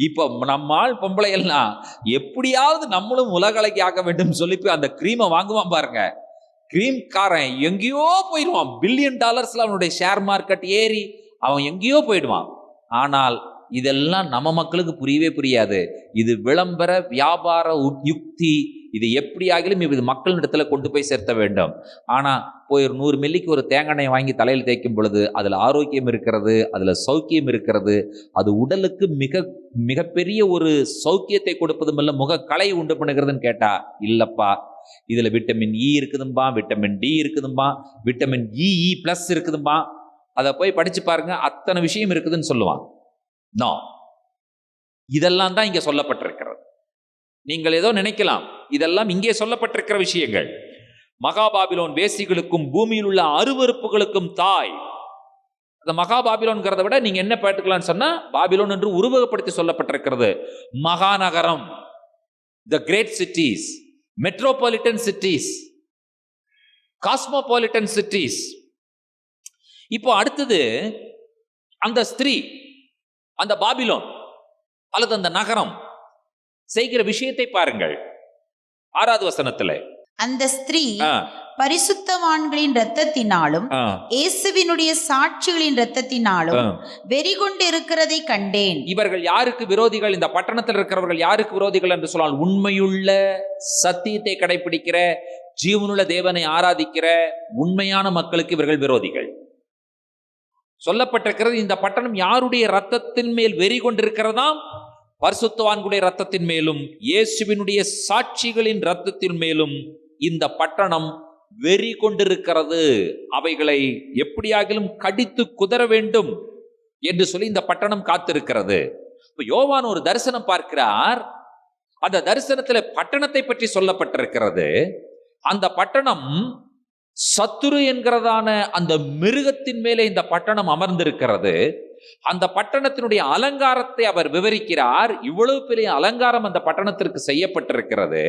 இப்ப நம்மால் பொம்பளை எல்லாம் எப்படியாவது நம்மளும் உலக அழகி ஆக வேண்டும் சொல்லி போய் அந்த கிரீமை வாங்குவான் பாருங்க. கிரீம் காரன் எங்கேயோ போயிடுவான். $1 பில்லியன் அவனுடைய ஷேர் மார்க்கெட் ஏறி அவன் எங்கேயோ போயிடுவான். ஆனால் இதெல்லாம் நம்ம மக்களுக்கு புரியவே புரியாது. இது விளம்பர வியாபார யுக்தி. இது எப்படி ஆகிலும் இது மக்கள் இடத்துல கொண்டு போய் சேர்த்த வேண்டும். ஆனா போய் ஒரு 100 மில்லிக்கு ஒரு தேங்காய் எண்ணெய் வாங்கி தலையில் தேய்க்கும் பொழுது அதுல ஆரோக்கியம் இருக்கிறது, அதுல சௌக்கியம் இருக்கிறது. அது உடலுக்கு மிக மிகப்பெரிய ஒரு சௌக்கியத்தை கொடுப்பதும் இல்ல, முக கலை உண்டு பண்ணுகிறதுன்னு கேட்டா இல்லப்பா. இதுல விட்டமின் இ இருக்குதும்பா, விட்டமின் டி இருக்குதும்பா, விட்டமின் EE+ இருக்குதும்பா. அதை போய் படிச்சு பாருங்க, அத்தனை விஷயம் இருக்குதுன்னு சொல்லுவான். இதெல்லாம் தான் இங்க சொல்லப்பட்டிருக்கிறது. நீங்கள் ஏதோ நினைக்கலாம், இதெல்லாம் இங்கே சொல்லப்பட்டிருக்கிற விஷயங்கள். மகாபாபிலோன் வேசிகளுக்கும் பூமியில் உள்ள அருவருப்புகளுக்கும் தாய். அந்த மகாபாபிலோன்கிறத விட நீங்க என்ன பார்த்துக்கலாம்னு சொன்னா, பாபிலோன் என்று உருவகப்படுத்தி சொல்லப்பட்டிருக்கிறது. மகாநகரம், the great cities, metropolitan cities, cosmopolitan cities. இப்போ அடுத்தது அந்த ஸ்திரீ, அந்த பாபிலோன் அல்லது அந்த நகரம் செய்கிற விஷயத்தை பாருங்கள். 6வது வசனத்துல, அந்த ஸ்திரீ பரிசுத்தவான்களின் இரத்தத்தினாலும் இயேசுவினுடைய சாட்சிகளின் இரத்தத்தினாலும் வெறி கொண்டு இருக்கிறதை கண்டேன். இவர்கள் யாருக்கு விரோதிகள்? இந்த பட்டணத்தில் இருக்கிறவர்கள் யாருக்கு விரோதிகள் என்று சொன்னால், உண்மையுள்ள சத்தியத்தை கடைபிடிக்கிற, ஜீவனுள்ள தேவனை ஆராதிக்கிற உண்மையான மக்களுக்கு இவர்கள் விரோதிகள். சொல்லப்பட்டிருக்கிறது, இந்த பட்டணம் யாருடைய இரத்தத்தின் மேல் வெறி கொண்டிருக்கிறதாம்? பரிசுத்தவான்களுடைய இரத்தத்தின் மேலும் இயேசுவினுடைய சாட்சிகளின் இரத்தத்தின் மேலும் இந்த பட்டணம் வெறி கொண்டிருக்கிறது. அவைகளை எப்படியாகிலும் கடித்து குதற வேண்டும் என்று சொல்லி இந்த பட்டணம் காத்திருக்கிறது. யோவான் ஒரு தரிசனம் பார்க்கிறார். அந்த தரிசனத்துல பட்டணத்தை பற்றி சொல்லப்பட்டிருக்கிறது. அந்த பட்டணம் சத்துரு என்கிறதான அந்த மிருகத்தின் மேலே இந்த பட்டணம் அமர்ந்திருக்கிறது. அந்த பட்டணத்தினுடைய அலங்காரத்தை அவர் விவரிக்கிறார். இவ்வளவு பெரிய அலங்காரம் அந்த பட்டணத்திற்கு செய்யப்பட்டிருக்கிறது.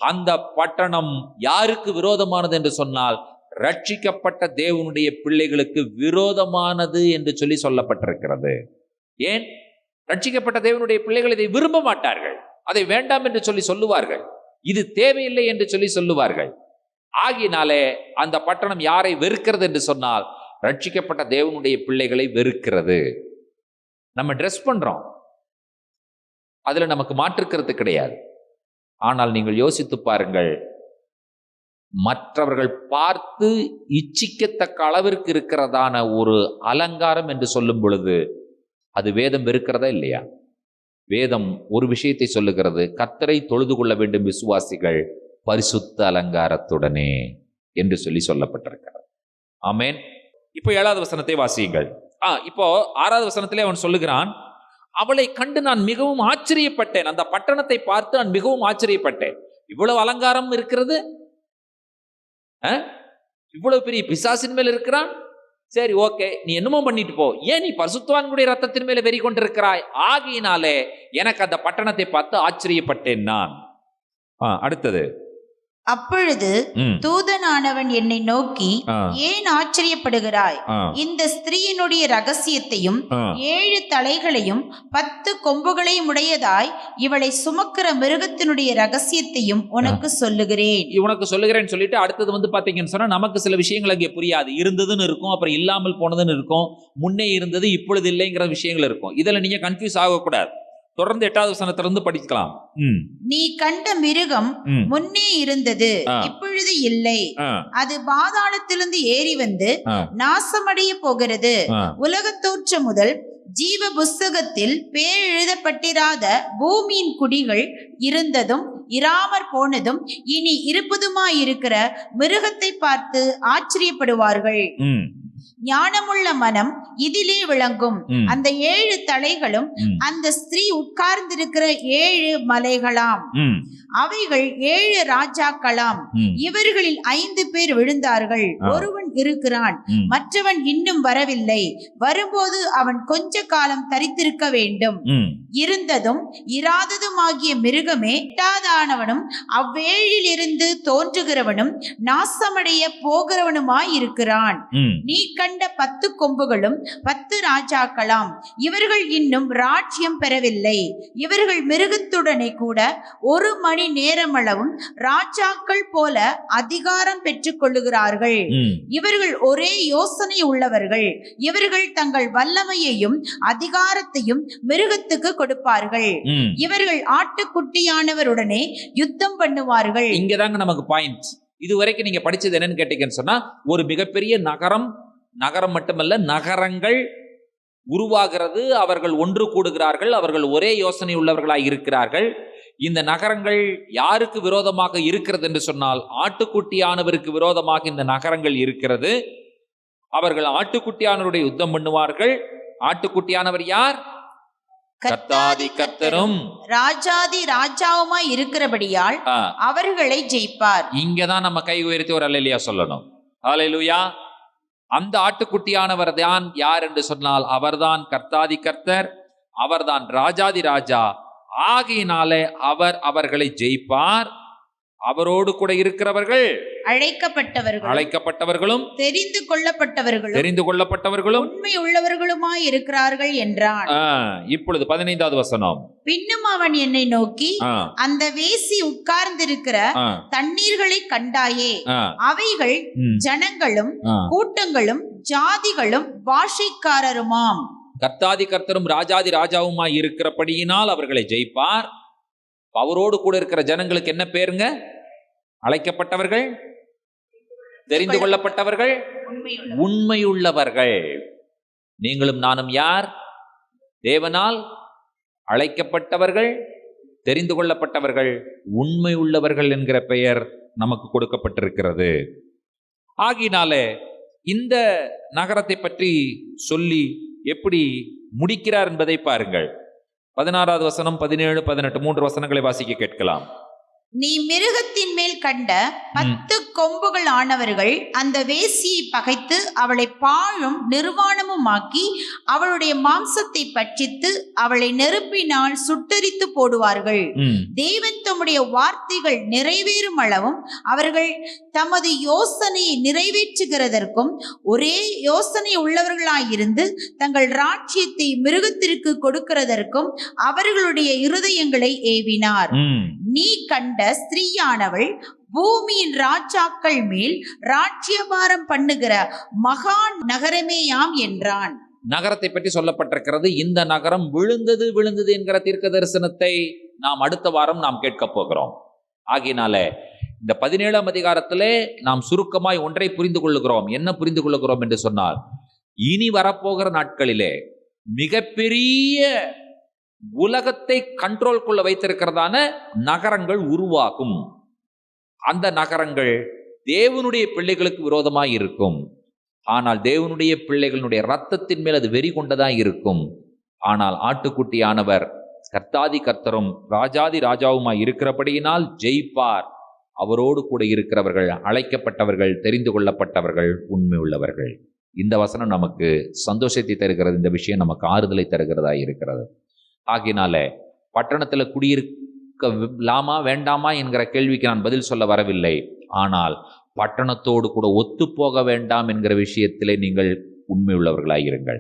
அந்த பட்டணம் யாருக்கு விரோதமானது என்று சொன்னால், ரட்சிக்கப்பட்ட தேவனுடைய பிள்ளைகளுக்கு விரோதமானது என்று சொல்லி சொல்லப்பட்டிருக்கிறது. ஏன்? ரட்சிக்கப்பட்ட தேவனுடைய பிள்ளைகள் இதை விரும்ப மாட்டார்கள், அதை வேண்டாம் என்று சொல்லி சொல்லுவார்கள், இது தேவையில்லை என்று சொல்லி சொல்லுவார்கள். ஆகினாலே அந்த பட்டணம் யாரை வெறுக்கிறது என்று சொன்னால், ரட்சிக்கப்பட்ட தேவனுடைய பிள்ளைகளை வெறுக்கிறது. நம்ம ட்ரெஸ் பண்றோம், அதுல நமக்கு மாற்றுக்கிறது கிடையாது. ஆனால் நீங்கள் யோசித்து பாருங்கள், மற்றவர்கள் பார்த்து இச்சிக்கத்தக்க அளவிற்கு இருக்கிறதான ஒரு அலங்காரம் என்று சொல்லும் பொழுது அது வேதம் வெறுக்கிறதா இல்லையா? வேதம் ஒரு விஷயத்தை சொல்லுகிறது, கர்த்தரை தொழுது கொள்ள வேண்டும் விசுவாசிகள் பரிசுத்த அலங்காரத்துடனே என்று சொல்லி சொல்லப்பட்டிருக்கிறது. ஆமென். இப்போ 7வது வசனத்தை வாசியுங்கள். இப்போ 6வது வசனத்திலே அவன் சொல்லுகிறான், அவளை கண்டு நான் மிகவும் ஆச்சரியப்பட்டேன். அந்த பட்டணத்தை பார்த்து நான் மிகவும் ஆச்சரியப்பட்டேன். இவ்வளவு அலங்காரம் இருக்கிறது, இவ்வளவு பெரிய பிசாசின் மேல் இருக்கிறான். சரி, ஓகே, நீ என்னமோ பண்ணிட்டு போ. ஏன் நீ பரிசுத்தவான்களுடைய ரத்தத்தின் மேல வெறி கொண்டிருக்கிறாய்? ஆகையினாலே எனக்கு அந்த பட்டணத்தை பார்த்து ஆச்சரியப்பட்டேன் நான். அடுத்தது, அப்பொழுது தூதனானவன் என்னை நோக்கி, ஏன் ஆச்சரியப்படுகிறாய்? இந்த ஸ்திரீயினுடைய ரகசியத்தையும் 7 தலைகளையும் 10 கொம்புகளையும் உடையதாய் இவளை சுமக்கிற மிருகத்தினுடைய ரகசியத்தையும் உனக்கு சொல்லுகிறேன். சொல்லிட்டு அடுத்தது பாத்தீங்கன்னு சொன்னா நமக்கு சில விஷயங்கள் அங்கே புரியாது. இருந்ததுன்னு இருக்கும், அப்புறம் இல்லாமல் போனதுன்னு இருக்கும், முன்னே இருந்தது இப்பொழுது இல்லைங்கிற விஷயங்கள் இருக்கும். இதுல நீங்க கன்ஃபியூஸ் ஆகக்கூடாது. தொடர்ந்து 8வது வசனத்திலிருந்து படிக்கலாம். நீ கண்ட மிருகம் முன்னே இருந்தது, இப்பொழுது இல்லை. அது பாதாளத்திலிருந்து ஏறி வந்து நாசமடைய போகிறது. உலகத் தோற்றம் முதல் ஜீவ புஸ்தகத்தில் பேர் எழுதப்பட்டிராத பூமியின் குடிகள் இருந்ததும் இராமற் போனதும் இனி இருப்பதுமாயிருக்கிற மிருகத்தை பார்த்து ஆச்சரியப்படுவார்கள். ஞானமுள்ள மனம் இதிலே விளங்கும். அந்த 7 தலைகளும் அந்த ஸ்திரீ உட்கார்ந்திருக்கிற 7 மலைகளாம். அவைகள் 7 ராஜாக்களாம். இவர்களில் 5 பேர் விழுந்தார்கள், ஒருவன் இருக்கிறான், மற்றவன் இன்னும் வரவில்லை. வரும்போது அவன் கொஞ்ச காலம் தரித்திருக்க வேண்டும். இருந்ததும் இராததுமாகிய மிருகமே 8ஆனவனும் அவ்வேழிலிருந்து தோன்றுகிறவனும் நாசமடைய போகிறவனுமாயிருக்கிறான். நீ கண்ட 10 கொம்புகளும் 10 ராஜாக்களாம். இவர்கள் இன்னும் ராஜ்யம் பெறவில்லை. இவர்கள் மிருகத்துடனே கூட 1 மணி நேரமளவும் ராஜாக்கள் போல அதிகாரம் பெற்றுக் கொள்ளுகிறார்கள். இவர்கள் ஒரே யோசனை உள்ளவர்கள். இவர்கள் தங்கள் வல்லமையையும் அதிகாரத்தையும் மிருகத்துக்கு கொடுப்பார்கள். இவர்கள் ஆட்டுக்குட்டியானவருடனே யுத்தம் பண்ணுவார்கள். இங்கதாங்க நமக்கு பாயிண்ட். இதுவரைக்கும் நீங்க படிச்சது என்னன்னு கேட்டீங்கன்னு சொன்னா, ஒரு மிகப்பெரிய நகரம் மட்டுமல்ல, நகரங்கள் உருவாகிறது. அவர்கள் ஒன்று கூடுகிறார்கள். அவர்கள் ஒரே யோசனை உள்ளவர்களாய் இருக்கிறார்கள். இந்த நகரங்கள் யாருக்கு விரோதமாக இருக்கிறது என்று சொன்னால், ஆட்டுக்குட்டியானவருக்கு விரோதமாக இந்த நகரங்கள் இருக்கிறது. அவர்கள் ஆட்டுக்குட்டியானவருடைய யுத்தம் பண்ணுவார்கள். ஆட்டுக்குட்டியானவர் யார்? கர்த்தாதி கர்த்தரும் ராஜாதி ராஜாவுமாய் இருக்கிறபடியால் அவர்களை ஜெயிப்பார். இங்கதான் நம்ம கை உயர்த்தி ஒரு அல்லேலூயா சொல்லணும். அல்லேலூயா. அந்த ஆட்டுக்குட்டியானவர் தான் யார் என்று சொன்னால், அவர்தான் கர்த்தாதி கர்த்தர், அவர்தான் ராஜாதி ராஜா. ஆகையினாலே அவர் அவர்களை ஜெயிப்பார். அவரோடு கூட இருக்கிறவர்கள் அழைக்கப்பட்டவர்களும் தெரிந்து கொள்ளப்பட்டவர்களும் உண்மை உள்ளவர்களுமாய் இருக்கிறார்கள் என்றான். இப்பொழுது 15வது வசனம். பின்னும் அவன் என்னை நோக்கி, அந்த வேசி உட்கார்ந்திருக்கிற தண்ணீர்களை கண்டாயே? அவைகள் ஜனங்களும் கூட்டங்களும் ஜாதிகளும் பாஷைக்காரருமாம். கர்த்தாதி கர்த்தரும் ராஜாதி ராஜாவுமாய் இருக்கிறபடியினால் அவர்களை ஜெயிப்பார். அவரோடு கூட இருக்கிற ஜனங்களுக்கு என்ன பேருங்க? அழைக்கப்பட்டவர்கள், தெரிந்து கொள்ளப்பட்டவர்கள், உண்மையுள்ளவர்கள். நீங்களும் நானும் யார்? தேவனால் அழைக்கப்பட்டவர்கள், தெரிந்து கொள்ளப்பட்டவர்கள், உண்மையுள்ளவர்கள் என்கிற பெயர் நமக்கு கொடுக்கப்பட்டிருக்கிறது. ஆகினாலே இந்த நகரத்தை பற்றி சொல்லி எப்படி முடிக்கிறார் என்பதை பாருங்கள். 16வது வசனம், 17, 18 3 வசனங்களை வாசிக்க கேட்கலாம். நீ மிருகத்தின் மேல் கண்ட 10 கொம்புகள் ஆனவர்கள் அந்த வேசியை பகைத்து அவளை பாழும் நிர்வாணமுமாக்கி அவளுடைய மாம்சத்தை பட்சித்து அவளை நெருப்பினால் சுட்டரித்து போடுவார்கள். தேவன் தம்முடைய வார்த்தைகள் நிறைவேறும் அளவும் அவர்கள் தமது யோசனையை நிறைவேற்றுகிறதற்கும் ஒரே யோசனை உள்ளவர்களாயிருந்து தங்கள் ராஜ்யத்தை மிருகத்திற்கு கொடுக்கிறதற்கும் அவர்களுடைய இருதயங்களை ஏவினார். நீ கண்ட ஸ்திரீயானவள் பூமியின் ராஜாக்கள் மேல் ராஜ்யபாரம் பண்ணுகிற மகா நகரமேயாம் என்றான். நகரத்தை பற்றி சொல்லப்பட்டிருக்கிறது. இந்த நகரம் விழுந்தது என்கிற தீர்க்க தரிசனத்தை நாம் அடுத்த வாரம் நாம் கேட்க போகிறோம். ஆகினால இந்த 17ஆம் அதிகாரத்திலே நாம் சுருக்கமாய் ஒன்றை புரிந்து கொள்ளுகிறோம். என்ன புரிந்து கொள்ளுகிறோம் என்று சொன்னால், இனி வரப்போகிற நாட்களிலே மிகப்பெரிய உலகத்தை கண்ட்ரோல்குள்ள வைத்திருக்கிறதான நகரங்கள் உருவாகும். அந்த நகரங்கள் தேவனுடைய பிள்ளைகளுக்கு விரோதமாய் இருக்கும். ஆனால் தேவனுடைய பிள்ளைகளுடைய இரத்தத்தின் மேல் அது வெறி கொண்டதாய் இருக்கும். ஆனால் ஆட்டுக்குட்டியானவர் கர்த்தாதி கர்த்தரும் ராஜாதி ராஜாவுமாய் இருக்கிறபடியினால் ஜெயிப்பார். அவரோடு கூட இருக்கிறவர்கள் அழைக்கப்பட்டவர்கள், தெரிந்து கொள்ளப்பட்டவர்கள், உண்மை உள்ளவர்கள். இந்த வசனம் நமக்கு சந்தோஷத்தை தருகிறது. இந்த விஷயம் நமக்கு ஆறுதலை தருகிறதா இருக்கிறது. ஆகினால பட்டணத்தில் இருக்கலாமா வேண்டாமா என்கிற கேள்விக்கு நான் பதில் சொல்ல வரவில்லை. ஆனால் பட்டணத்தோடு கூட ஒத்து போக வேண்டாம் என்கிற விஷயத்திலே நீங்கள் உண்மை உள்ளவர்களாயிருங்கள்.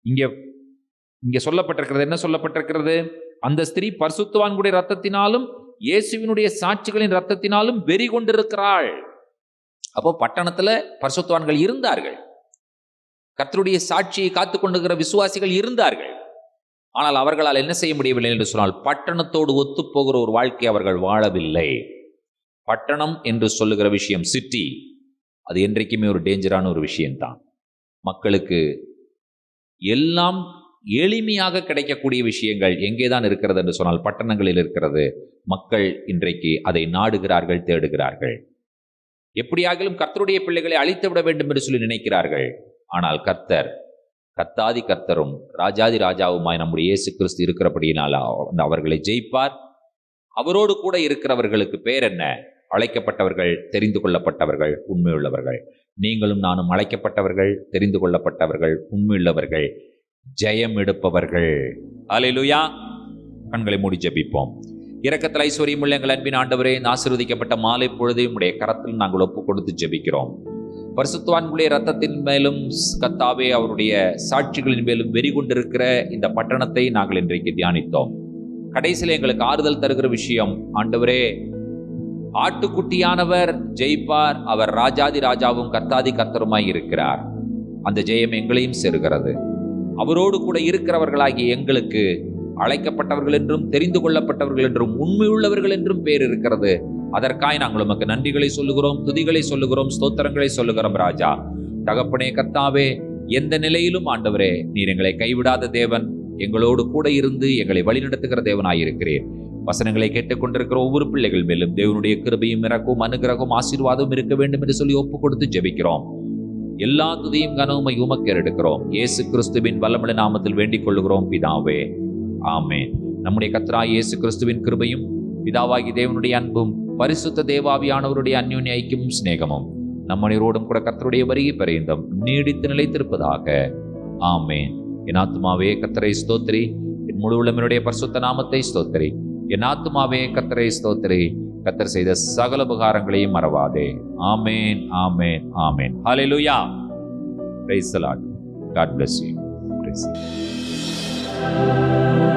இங்கே சொல்லப்பட்டிருக்கிறது, என்ன சொல்லப்பட்டிருக்கிறது? அந்த ஸ்திரீ பரிசுத்தவான்களுடைய ரத்தத்தினாலும் இயேசுவினுடைய சாட்சிகளின் ரத்தத்தினாலும் வெறி கொண்டிருக்கிறாள். அப்போ பட்டணத்துல பரிசுத்தவான்கள் இருந்தார்கள், கர்த்தருடைய சாட்சியை காத்து கொண்டிருக்கிற விசுவாசிகள் இருந்தார்கள். ஆனால் அவர்களால் என்ன செய்ய முடியவில்லை என்று சொன்னால், பட்டணத்தோடு ஒத்துப்போகிற ஒரு வாழ்க்கை அவர்கள் வாழவில்லை. பட்டணம் என்று சொல்லுகிற விஷயம், சிட்டி, அது என்றைக்குமே ஒரு டேஞ்சரான ஒரு விஷயம்தான். மக்களுக்கு எல்லாம் எளிமையாக கிடைக்கக்கூடிய விஷயங்கள் எங்கேதான் இருக்கிறது என்று சொன்னால் பட்டணங்களில் இருக்கிறது. மக்கள் இன்றைக்கு அதை நாடுகிறார்கள், தேடுகிறார்கள். எப்படியாகிலும் கர்த்தருடைய பிள்ளைகளை அழித்து விட வேண்டும் என்று சொல்லி நினைக்கிறார்கள். ஆனால் கர்த்தர், கர்த்தாதி கர்த்தரும் ராஜாதி ராஜாவுமாய் நம்முடைய இயேசு கிறிஸ்து இருக்கிறபடியினால் அவர்களை ஜெயிப்பார். அவரோடு கூட இருக்கிறவர்களுக்கு பேர் என்ன? அழைக்கப்பட்டவர்கள், தெரிந்து கொள்ளப்பட்டவர்கள், உண்மையுள்ளவர்கள். நீங்களும் நானும் அழைக்கப்பட்டவர்கள், தெரிந்து கொள்ளப்பட்டவர்கள், உண்மையுள்ளவர்கள், ஜெயம் எடுப்பவர்கள். அல்லேலூயா. கண்களை மூடி ஜெபிப்போம். இரக்கத்தில் ஐஸ்வர்யமுள்ள எங்கள் அன்பின் ஆண்டவரே, ஆசீர்வதிக்கப்பட்ட மாலை பொழுதையும் உடைய கரத்தில் நாங்கள் ஒப்பு கொடுத்து ஜெபிக்கிறோம். பரிசுத்தவான்களுடைய ரத்தத்தின் மேலும் கர்த்தாவே அவருடைய சாட்சிகளின் மேலும் வெறி கொண்டிருக்கிற இந்த பட்டணத்தை நாங்கள் இன்றைக்கு தியானித்தோம். கடைசியில் எங்களுக்கு ஆறுதல் தருகிற விஷயம், ஆண்டவரே, ஆட்டுக்குட்டியானவர் ஜெயிப்பார், அவர் ராஜாதி ராஜாவும் கர்த்தாதி கர்த்தருமாய் இருக்கிறார். அந்த ஜெயம் எங்களையும் சேருகிறது. அவரோடு கூட இருக்கிறவர்களாகிய எங்களுக்கு அழைக்கப்பட்டவர்கள் என்றும் தெரிந்து கொள்ளப்பட்டவர்கள் என்றும் உண்மையுள்ளவர்கள் என்றும் பேர் இருக்கிறது. அதற்காய் நாங்கள் உமக்கு நன்றிகளை சொல்லுகிறோம், துதிகளை சொல்லுகிறோம், ஸ்தோத்திரங்களை சொல்லுகிறோம். ராஜா தகப்பனே, கர்த்தாவே, எந்த நிலையிலும் ஆண்டவரே நீர் எங்களை கைவிடாத தேவன், எங்களோடு கூட இருந்து எங்களை வழிநடத்துகிற தேவனாயிருக்கிறீர். வசனங்களை கேட்டுக்கொண்டிருக்கிற ஒவ்வொரு பிள்ளைகள் மேலும் தேவனுடைய கிருபையும் இரக்கமும் அனுகிரகமும் ஆசீர்வாதமும் இருக்க வேண்டும் என்று சொல்லி ஒப்பு கொடுத்து ஜெபிக்கிறோம். எல்லா துதியும் கனவுமை உமக்கு எடுக்கிறோம். இயேசு கிறிஸ்துவின் வல்லமுள்ள நாமத்தில் வேண்டிக் கொள்ளுகிறோம் பிதாவே, ஆமென். நம்முடைய கர்த்தராகிய இயேசு கிறிஸ்துவின் கிருபையும் பிதாவாகி தேவனுடைய அன்பும் பரிசுத்த தேவாவியானவருடைய அந்யோன்ய ஐக்கியமும் சிநேகமும் நம்மனோடும் கூட கர்த்தருடைய வருகை பரியந்தம் நீடித்து நிலைத்திருப்பதாக. ஆமென். என் ஆத்துமாவே கர்த்தரை ஸ்தோத்திரி, என் முழு உள்ளவனுடைய பரிசுத்த நாமத்தை ஸ்தோத்திரி. என் ஆத்துமாவே கர்த்தரை ஸ்தோத்திரி, கர்த்தர் செய்த சகல உபகாரங்களையும் மறவாதே. ஆமென், ஆமென், ஆமென். ஹல்லேலூயா. Praise the Lord. God bless you. Praise the Lord.